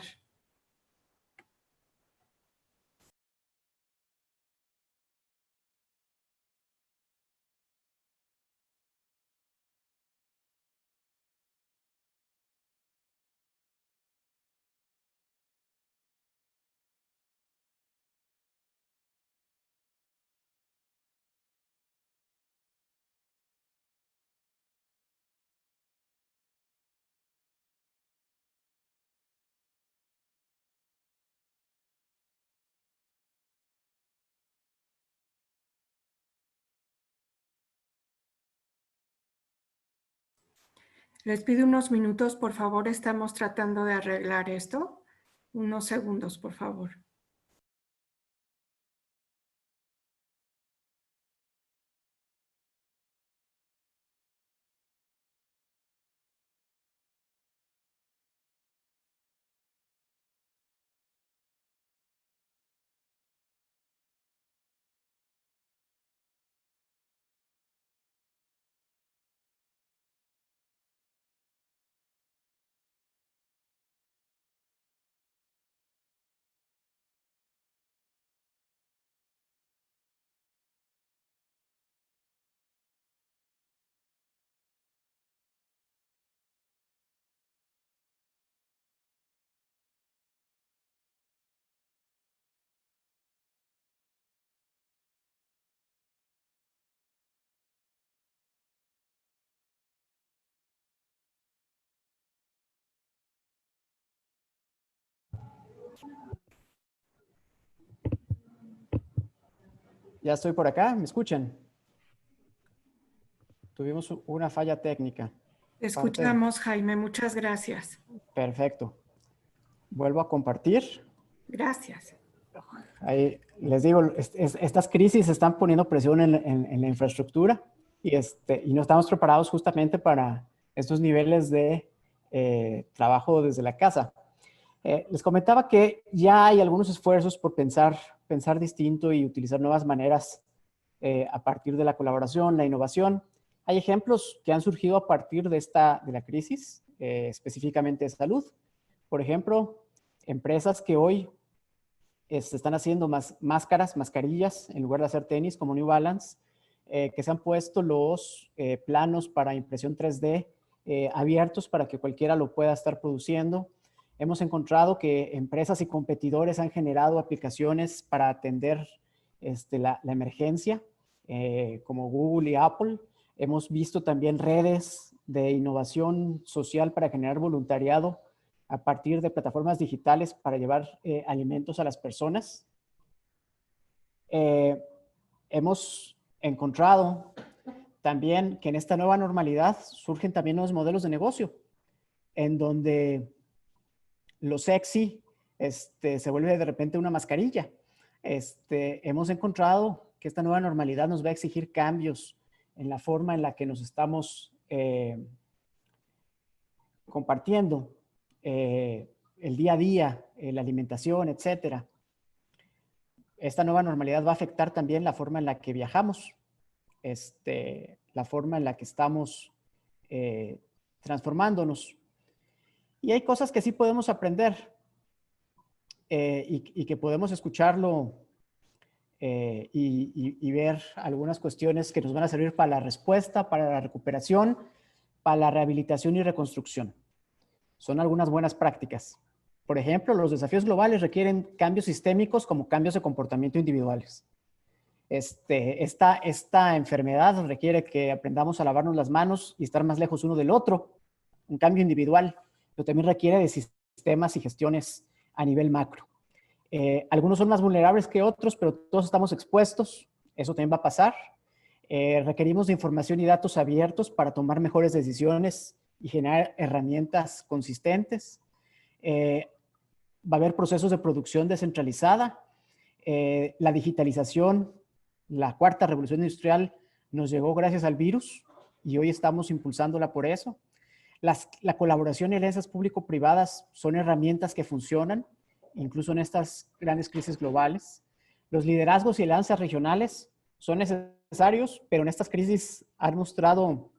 Les pido unos minutos, por favor, estamos tratando de arreglar esto. Unos segundos, por favor. Ya estoy por acá, ¿me escuchan? Tuvimos una falla técnica. Te escuchamos, Jaime, muchas gracias. Perfecto. Vuelvo a compartir. Gracias. Ahí les digo, estas crisis están poniendo presión en la infraestructura y no estamos preparados justamente para estos niveles de trabajo desde la casa. Les comentaba que ya hay algunos esfuerzos por pensar distinto y utilizar nuevas maneras a partir de la colaboración, la innovación. Hay ejemplos que han surgido a partir de la crisis, específicamente de salud. Por ejemplo, empresas que hoy están haciendo mascarillas en lugar de hacer tenis, como New Balance, que se han puesto los planos para impresión 3D abiertos para que cualquiera lo pueda estar produciendo. Hemos encontrado que empresas y competidores han generado aplicaciones para atender la emergencia, como Google y Apple. Hemos visto también redes de innovación social para generar voluntariado a partir de plataformas digitales para llevar alimentos a las personas. Hemos encontrado también que en esta nueva normalidad surgen también nuevos modelos de negocio, en donde lo sexy se vuelve de repente una mascarilla. Hemos encontrado que esta nueva normalidad nos va a exigir cambios en la forma en la que nos estamos compartiendo el día a día, la alimentación, etcétera. Esta nueva normalidad va a afectar también la forma en la que viajamos, la forma en la que estamos transformándonos. Y hay cosas que sí podemos aprender y que podemos escucharlo y ver algunas cuestiones que nos van a servir para la respuesta, para la recuperación, para la rehabilitación y reconstrucción. Son algunas buenas prácticas. Por ejemplo, los desafíos globales requieren cambios sistémicos como cambios de comportamiento individuales. Esta enfermedad requiere que aprendamos a lavarnos las manos y estar más lejos uno del otro, un cambio individual, pero también requiere de sistemas y gestiones a nivel macro. Algunos son más vulnerables que otros, pero todos estamos expuestos, eso también va a pasar. Requerimos de información y datos abiertos para tomar mejores decisiones y generar herramientas consistentes. Va a haber procesos de producción descentralizada. La digitalización, la cuarta revolución industrial, nos llegó gracias al virus y hoy estamos impulsándola por eso. La colaboración y alianzas público-privadas son herramientas que funcionan, incluso en estas grandes crisis globales. Los liderazgos y alianzas regionales son necesarios, pero en estas crisis han mostrado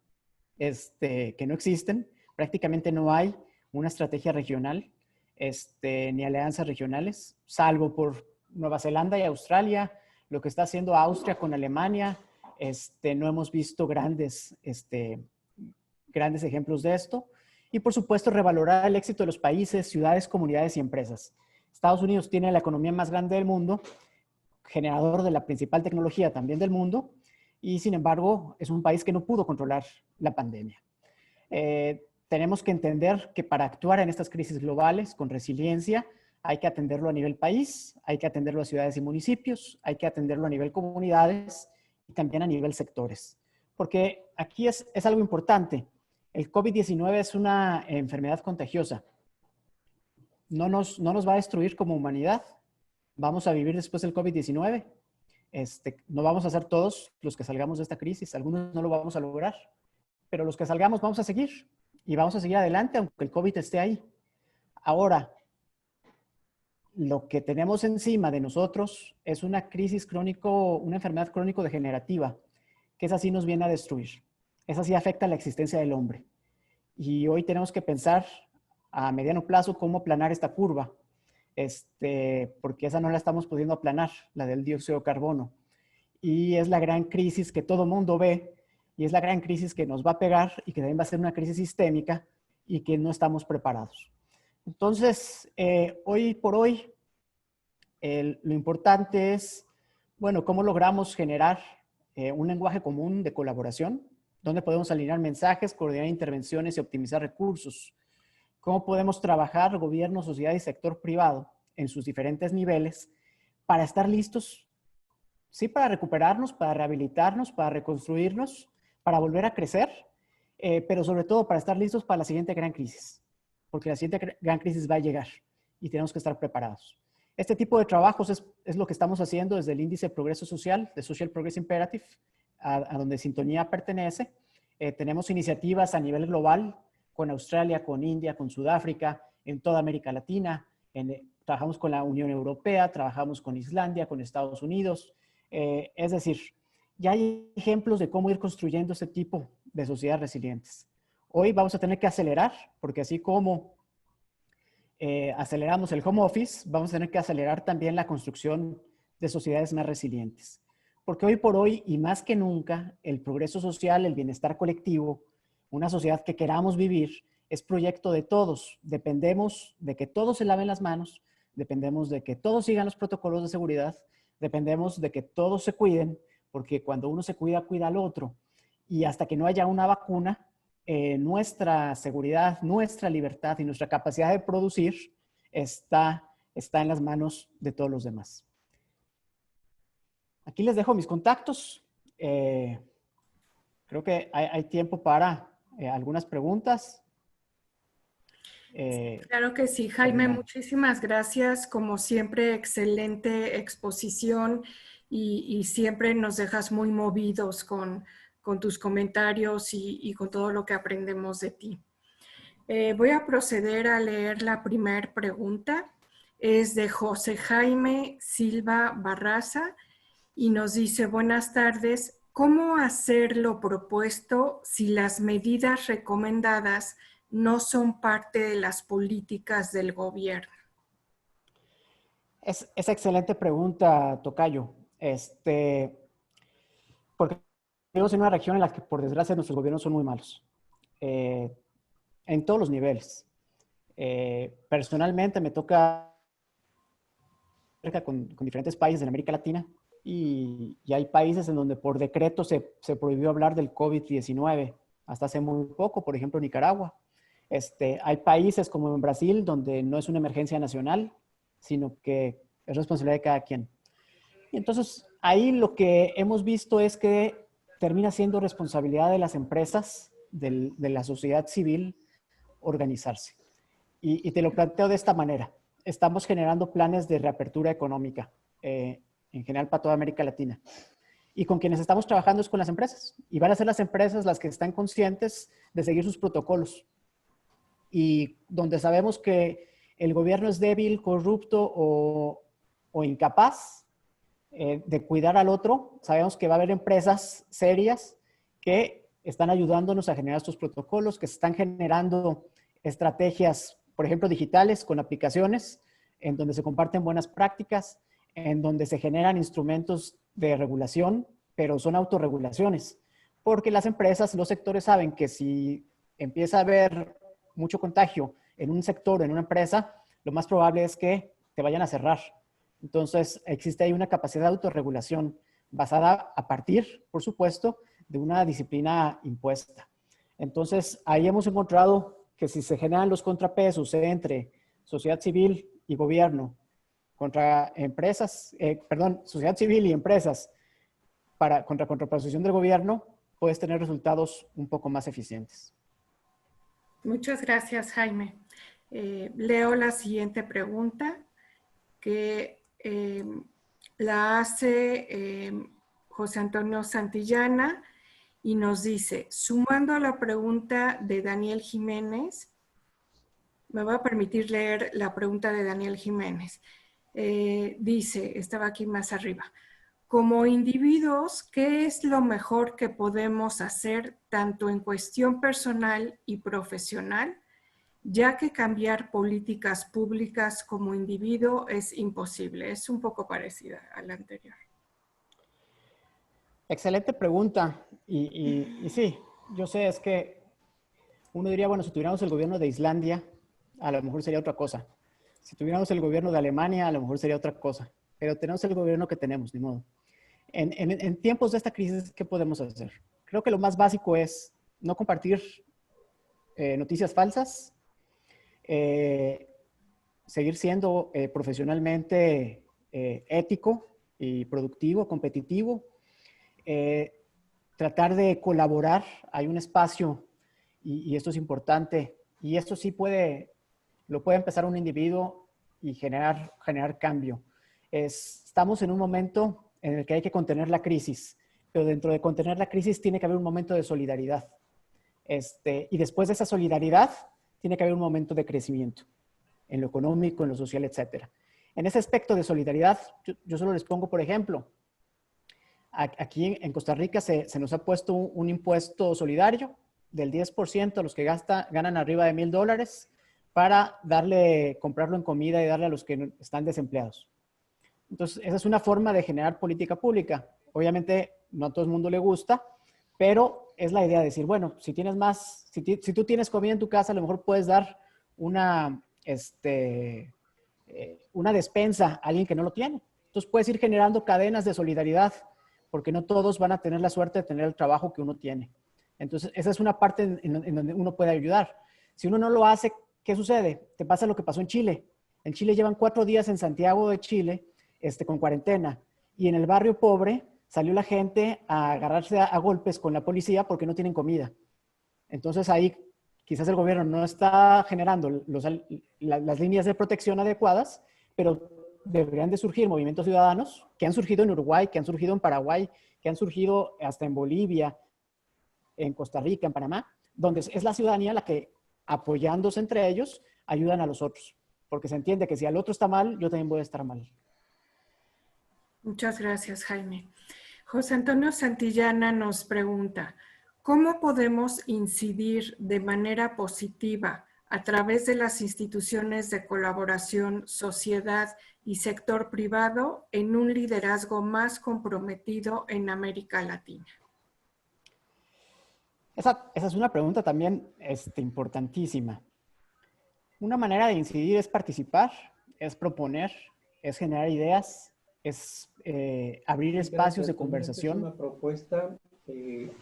que no existen. Prácticamente no hay una estrategia regional ni alianzas regionales, salvo por Nueva Zelanda y Australia, lo que está haciendo Austria con Alemania. No hemos visto grandes ejemplos de esto. Y por supuesto, revalorar el éxito de los países, ciudades, comunidades y empresas. Estados Unidos tiene la economía más grande del mundo, generador de la principal tecnología también del mundo, y sin embargo es un país que no pudo controlar la pandemia. Tenemos que entender que para actuar en estas crisis globales con resiliencia hay que atenderlo a nivel país, hay que atenderlo a ciudades y municipios, hay que atenderlo a nivel comunidades y también a nivel sectores. Porque aquí es algo importante. El COVID-19 es una enfermedad contagiosa. No nos va a destruir como humanidad. Vamos a vivir después del COVID-19. No vamos a ser todos los que salgamos de esta crisis. Algunos no lo vamos a lograr. Pero los que salgamos vamos a seguir. Y vamos a seguir adelante aunque el COVID esté ahí. Ahora, lo que tenemos encima de nosotros es una crisis crónico, una enfermedad crónico-degenerativa, que esa sí nos viene a destruir. Esa sí afecta a la existencia del hombre. Y hoy tenemos que pensar a mediano plazo cómo aplanar esta curva, porque esa no la estamos pudiendo aplanar, la del dióxido de carbono. Y es la gran crisis que todo mundo ve, y es la gran crisis que nos va a pegar y que también va a ser una crisis sistémica y que no estamos preparados. Entonces, hoy por hoy, lo importante es, bueno, cómo logramos generar un lenguaje común de colaboración, donde podemos alinear mensajes, coordinar intervenciones y optimizar recursos. Cómo podemos trabajar gobierno, sociedad y sector privado en sus diferentes niveles para estar listos, sí, para recuperarnos, para rehabilitarnos, para reconstruirnos, para volver a crecer, pero sobre todo para estar listos para la siguiente gran crisis, porque la siguiente gran crisis va a llegar y tenemos que estar preparados. Este tipo de trabajos es lo que estamos haciendo desde el Índice de Progreso Social, de Social Progress Imperative, a donde Sintonía pertenece. Tenemos iniciativas a nivel global con Australia, con India, con Sudáfrica, en toda América Latina. Trabajamos con la Unión Europea, trabajamos con Islandia, con Estados Unidos. Es decir, ya hay ejemplos de cómo ir construyendo este tipo de sociedades resilientes. Hoy vamos a tener que acelerar, porque así como aceleramos el home office, vamos a tener que acelerar también la construcción de sociedades más resilientes. Porque hoy por hoy, y más que nunca, el progreso social, el bienestar colectivo, una sociedad que queramos vivir, es proyecto de todos. Dependemos de que todos se laven las manos, dependemos de que todos sigan los protocolos de seguridad, dependemos de que todos se cuiden, porque cuando uno se cuida, cuida al otro. Y hasta que no haya una vacuna, nuestra seguridad, nuestra libertad y nuestra capacidad de producir está en las manos de todos los demás. Aquí les dejo mis contactos. Creo que hay tiempo para algunas preguntas. Claro que sí, Jaime, muchísimas gracias. Como siempre, excelente exposición y siempre nos dejas muy movidos con tus comentarios y con todo lo que aprendemos de ti. Voy a proceder a leer la primera pregunta. Es de José Jaime Silva Barraza y nos dice: buenas tardes, ¿cómo hacer lo propuesto si las medidas recomendadas no son parte de las políticas del gobierno? Es excelente pregunta, Tocayo. Porque vivimos en una región en la que, por desgracia, nuestros gobiernos son muy malos. En todos los niveles. Personalmente me toca con diferentes países en América Latina y hay países en donde por decreto se prohibió hablar del COVID-19 hasta hace muy poco, por ejemplo Nicaragua. Hay países como en Brasil donde no es una emergencia nacional, sino que es responsabilidad de cada quien. Y entonces ahí lo que hemos visto es que termina siendo responsabilidad de las empresas, de la sociedad civil, organizarse. Y te lo planteo de esta manera. Estamos generando planes de reapertura económica, en general para toda América Latina. Y con quienes estamos trabajando es con las empresas. Y van a ser las empresas las que están conscientes de seguir sus protocolos. Y donde sabemos que el gobierno es débil, corrupto o incapaz de cuidar al otro, sabemos que va a haber empresas serias que están ayudándonos a generar estos protocolos, que están generando estrategias, por ejemplo, digitales con aplicaciones en donde se comparten buenas prácticas, en donde se generan instrumentos de regulación, pero son autorregulaciones, porque las empresas, los sectores saben que si empieza a haber mucho contagio en un sector, en una empresa, lo más probable es que te vayan a cerrar. Entonces, existe ahí una capacidad de autorregulación basada a partir, por supuesto, de una disciplina impuesta. Entonces, ahí hemos encontrado que si se generan los contrapesos entre sociedad civil y gobierno contra empresas, sociedad civil y empresas contra contraposición del gobierno, puedes tener resultados un poco más eficientes. Muchas gracias, Jaime. Leo la siguiente pregunta que la hace José Antonio Santillana y nos dice, sumando a la pregunta de Daniel Jiménez, me va a permitir leer la pregunta de Daniel Jiménez. Dice, estaba aquí más arriba, como individuos, ¿qué es lo mejor que podemos hacer tanto en cuestión personal y profesional, ya que cambiar políticas públicas como individuo es imposible? Es un poco parecida a la anterior. Excelente pregunta. Y sí, yo sé, es que uno diría, bueno, si tuviéramos el gobierno de Islandia, a lo mejor sería otra cosa. Si tuviéramos el gobierno de Alemania, a lo mejor sería otra cosa. Pero tenemos el gobierno que tenemos, ni modo. En tiempos de esta crisis, ¿qué podemos hacer? Creo que lo más básico es no compartir noticias falsas, seguir siendo profesionalmente ético y productivo, competitivo, tratar de colaborar. Hay un espacio y esto es importante y esto sí lo puede empezar un individuo y generar cambio. Estamos en un momento en el que hay que contener la crisis, pero dentro de contener la crisis tiene que haber un momento de solidaridad. Y después de esa solidaridad tiene que haber un momento de crecimiento en lo económico, en lo social, etcétera. En ese aspecto de solidaridad, yo solo les pongo, por ejemplo, aquí en Costa Rica se nos ha puesto un impuesto solidario del 10% a los que ganan arriba de $1,000 para comprarlo en comida y darle a los que están desempleados. Entonces, esa es una forma de generar política pública. Obviamente, no a todo el mundo le gusta, pero es la idea de decir, bueno, si tú tienes comida en tu casa, a lo mejor puedes dar una despensa a alguien que no lo tiene. Entonces, puedes ir generando cadenas de solidaridad, porque no todos van a tener la suerte de tener el trabajo que uno tiene. Entonces, esa es una parte en donde uno puede ayudar. Si uno no lo hace, ¿qué sucede? Te pasa lo que pasó en Chile. En Chile llevan 4 días en Santiago de Chile con cuarentena. Y en el barrio pobre salió la gente a agarrarse a golpes con la policía porque no tienen comida. Entonces ahí quizás el gobierno no está generando las líneas de protección adecuadas, pero deberían de surgir movimientos ciudadanos que han surgido en Uruguay, que han surgido en Paraguay, que han surgido hasta en Bolivia, en Costa Rica, en Panamá, donde es la ciudadanía la que, apoyándose entre ellos, ayudan a los otros. Porque se entiende que si al otro está mal, yo también voy a estar mal. Muchas gracias, Jaime. José Antonio Santillana nos pregunta, ¿cómo podemos incidir de manera positiva a través de las instituciones de colaboración, sociedad y sector privado en un liderazgo más comprometido en América Latina? Esa es una pregunta también importantísima. Una manera de incidir es participar, es proponer, es generar ideas, es abrir espacios de conversación. Es una propuesta,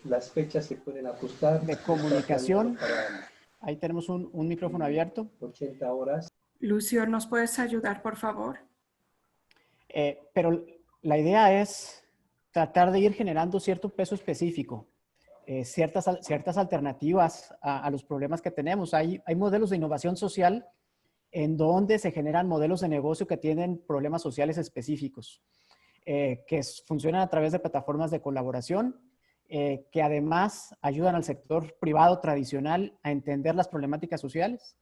las fechas se pueden ajustar. De comunicación. Ahí tenemos un micrófono abierto. 80 horas. Lucio, ¿nos puedes ayudar, por favor? Pero la idea es tratar de ir generando cierto peso específico, ciertas alternativas a los problemas que tenemos. Hay modelos de innovación social en donde se generan modelos de negocio que tienen problemas sociales específicos, que funcionan a través de plataformas de colaboración, que además ayudan al sector privado tradicional a entender las problemáticas sociales.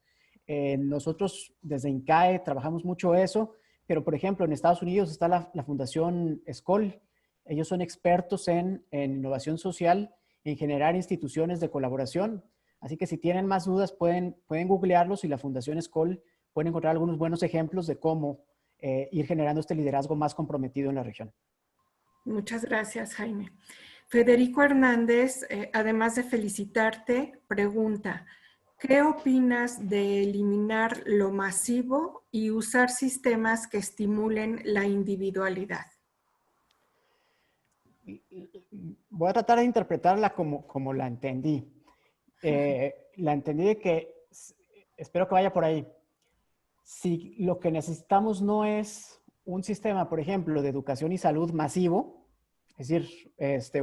Nosotros desde INCAE trabajamos mucho eso, pero por ejemplo en Estados Unidos está la Fundación SCOL. Ellos son expertos en innovación social, en generar instituciones de colaboración. Así que si tienen más dudas pueden googlearlos y la Fundación SCOL pueden encontrar algunos buenos ejemplos de cómo ir generando este liderazgo más comprometido en la región. Muchas gracias, Jaime. Federico Hernández, además de felicitarte, pregunta, ¿qué opinas de eliminar lo masivo y usar sistemas que estimulen la individualidad? Voy a tratar de interpretarla como la entendí. La entendí de que, espero que vaya por ahí. Si lo que necesitamos no es un sistema, por ejemplo, de educación y salud masivo, es decir,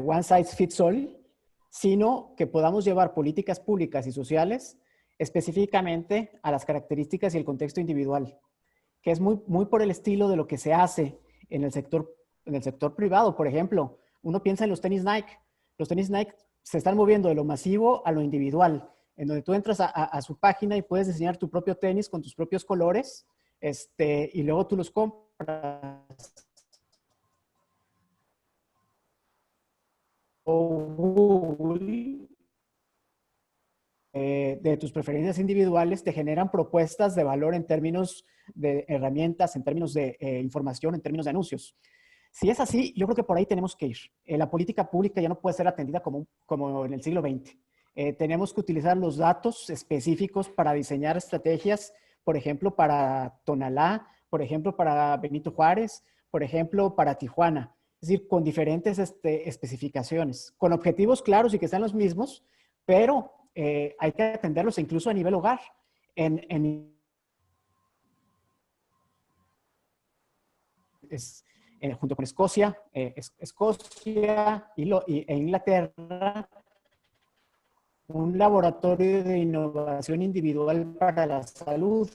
one size fits all, sino que podamos llevar políticas públicas y sociales específicamente a las características y el contexto individual, que es muy por el estilo de lo que se hace en el sector privado. Por ejemplo, uno piensa en los tenis Nike. Los tenis Nike se están moviendo de lo masivo a lo individual, en donde tú entras a su página y puedes diseñar tu propio tenis con tus propios colores, y luego tú los compras. O Google, de tus preferencias individuales, te generan propuestas de valor en términos de herramientas, en términos de información, en términos de anuncios. Si es así, yo creo que por ahí tenemos que ir. La política pública ya no puede ser atendida como en el siglo XX. Tenemos que utilizar los datos específicos para diseñar estrategias, por ejemplo, para Tonalá, por ejemplo, para Benito Juárez, por ejemplo, para Tijuana. Es decir, con diferentes especificaciones, con objetivos claros y que sean los mismos, pero hay que atenderlos incluso a nivel hogar. Junto con Escocia, Escocia e Inglaterra, un laboratorio de innovación individual para la salud.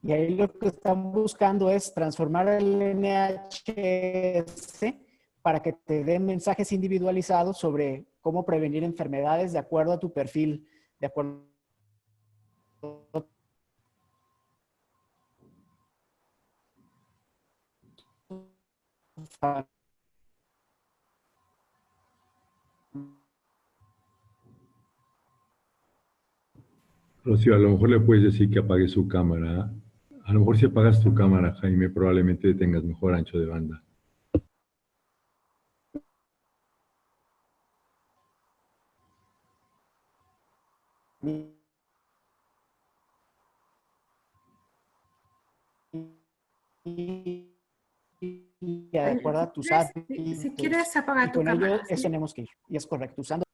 Y ahí lo que están buscando es transformar el NHS para que te den mensajes individualizados sobre cómo prevenir enfermedades de acuerdo a tu perfil, de acuerdo a Rocío, a lo mejor le puedes decir que apague su cámara. A lo mejor si apagas tu cámara, Jaime, probablemente tengas mejor ancho de banda. de acuerdo a tus hábitos. Si quieres apagar tu cámara. Y con ello eso tenemos que ir. Y es correcto. Usando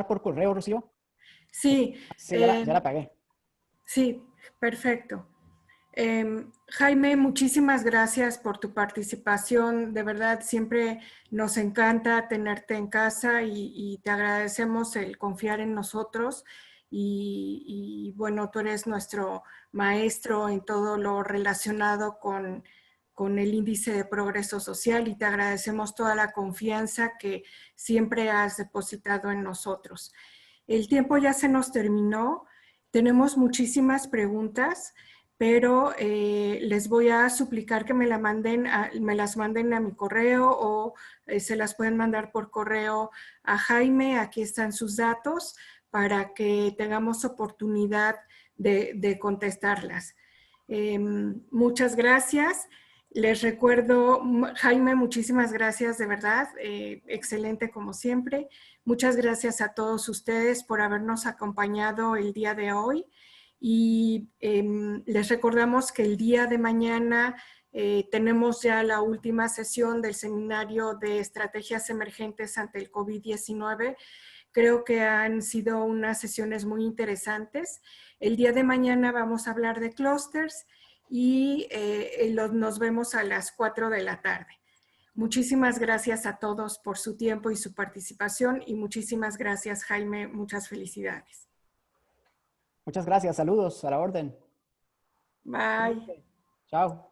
por correo, Rocío. Sí. Sí, ya la apagué. Sí, perfecto. Jaime, muchísimas gracias por tu participación. De verdad, siempre nos encanta tenerte en casa y te agradecemos el confiar en nosotros. Y bueno, tú eres nuestro maestro en todo lo relacionado con el índice de progreso social y te agradecemos toda la confianza que siempre has depositado en nosotros. El tiempo ya se nos terminó. Tenemos muchísimas preguntas, pero les voy a suplicar que me las manden a mi correo o se las pueden mandar por correo a Jaime. Aquí están sus datos para que tengamos oportunidad de contestarlas. Muchas gracias. Les recuerdo, Jaime, muchísimas gracias, de verdad, excelente como siempre. Muchas gracias a todos ustedes por habernos acompañado el día de hoy y les recordamos que el día de mañana tenemos ya la última sesión del seminario de estrategias emergentes ante el COVID-19. Creo que han sido unas sesiones muy interesantes. El día de mañana vamos a hablar de clústeres y nos vemos a las 4 de la tarde. Muchísimas gracias a todos por su tiempo y su participación y muchísimas gracias, Jaime. Muchas felicidades. Muchas gracias. Saludos. A la orden. Bye. Chao.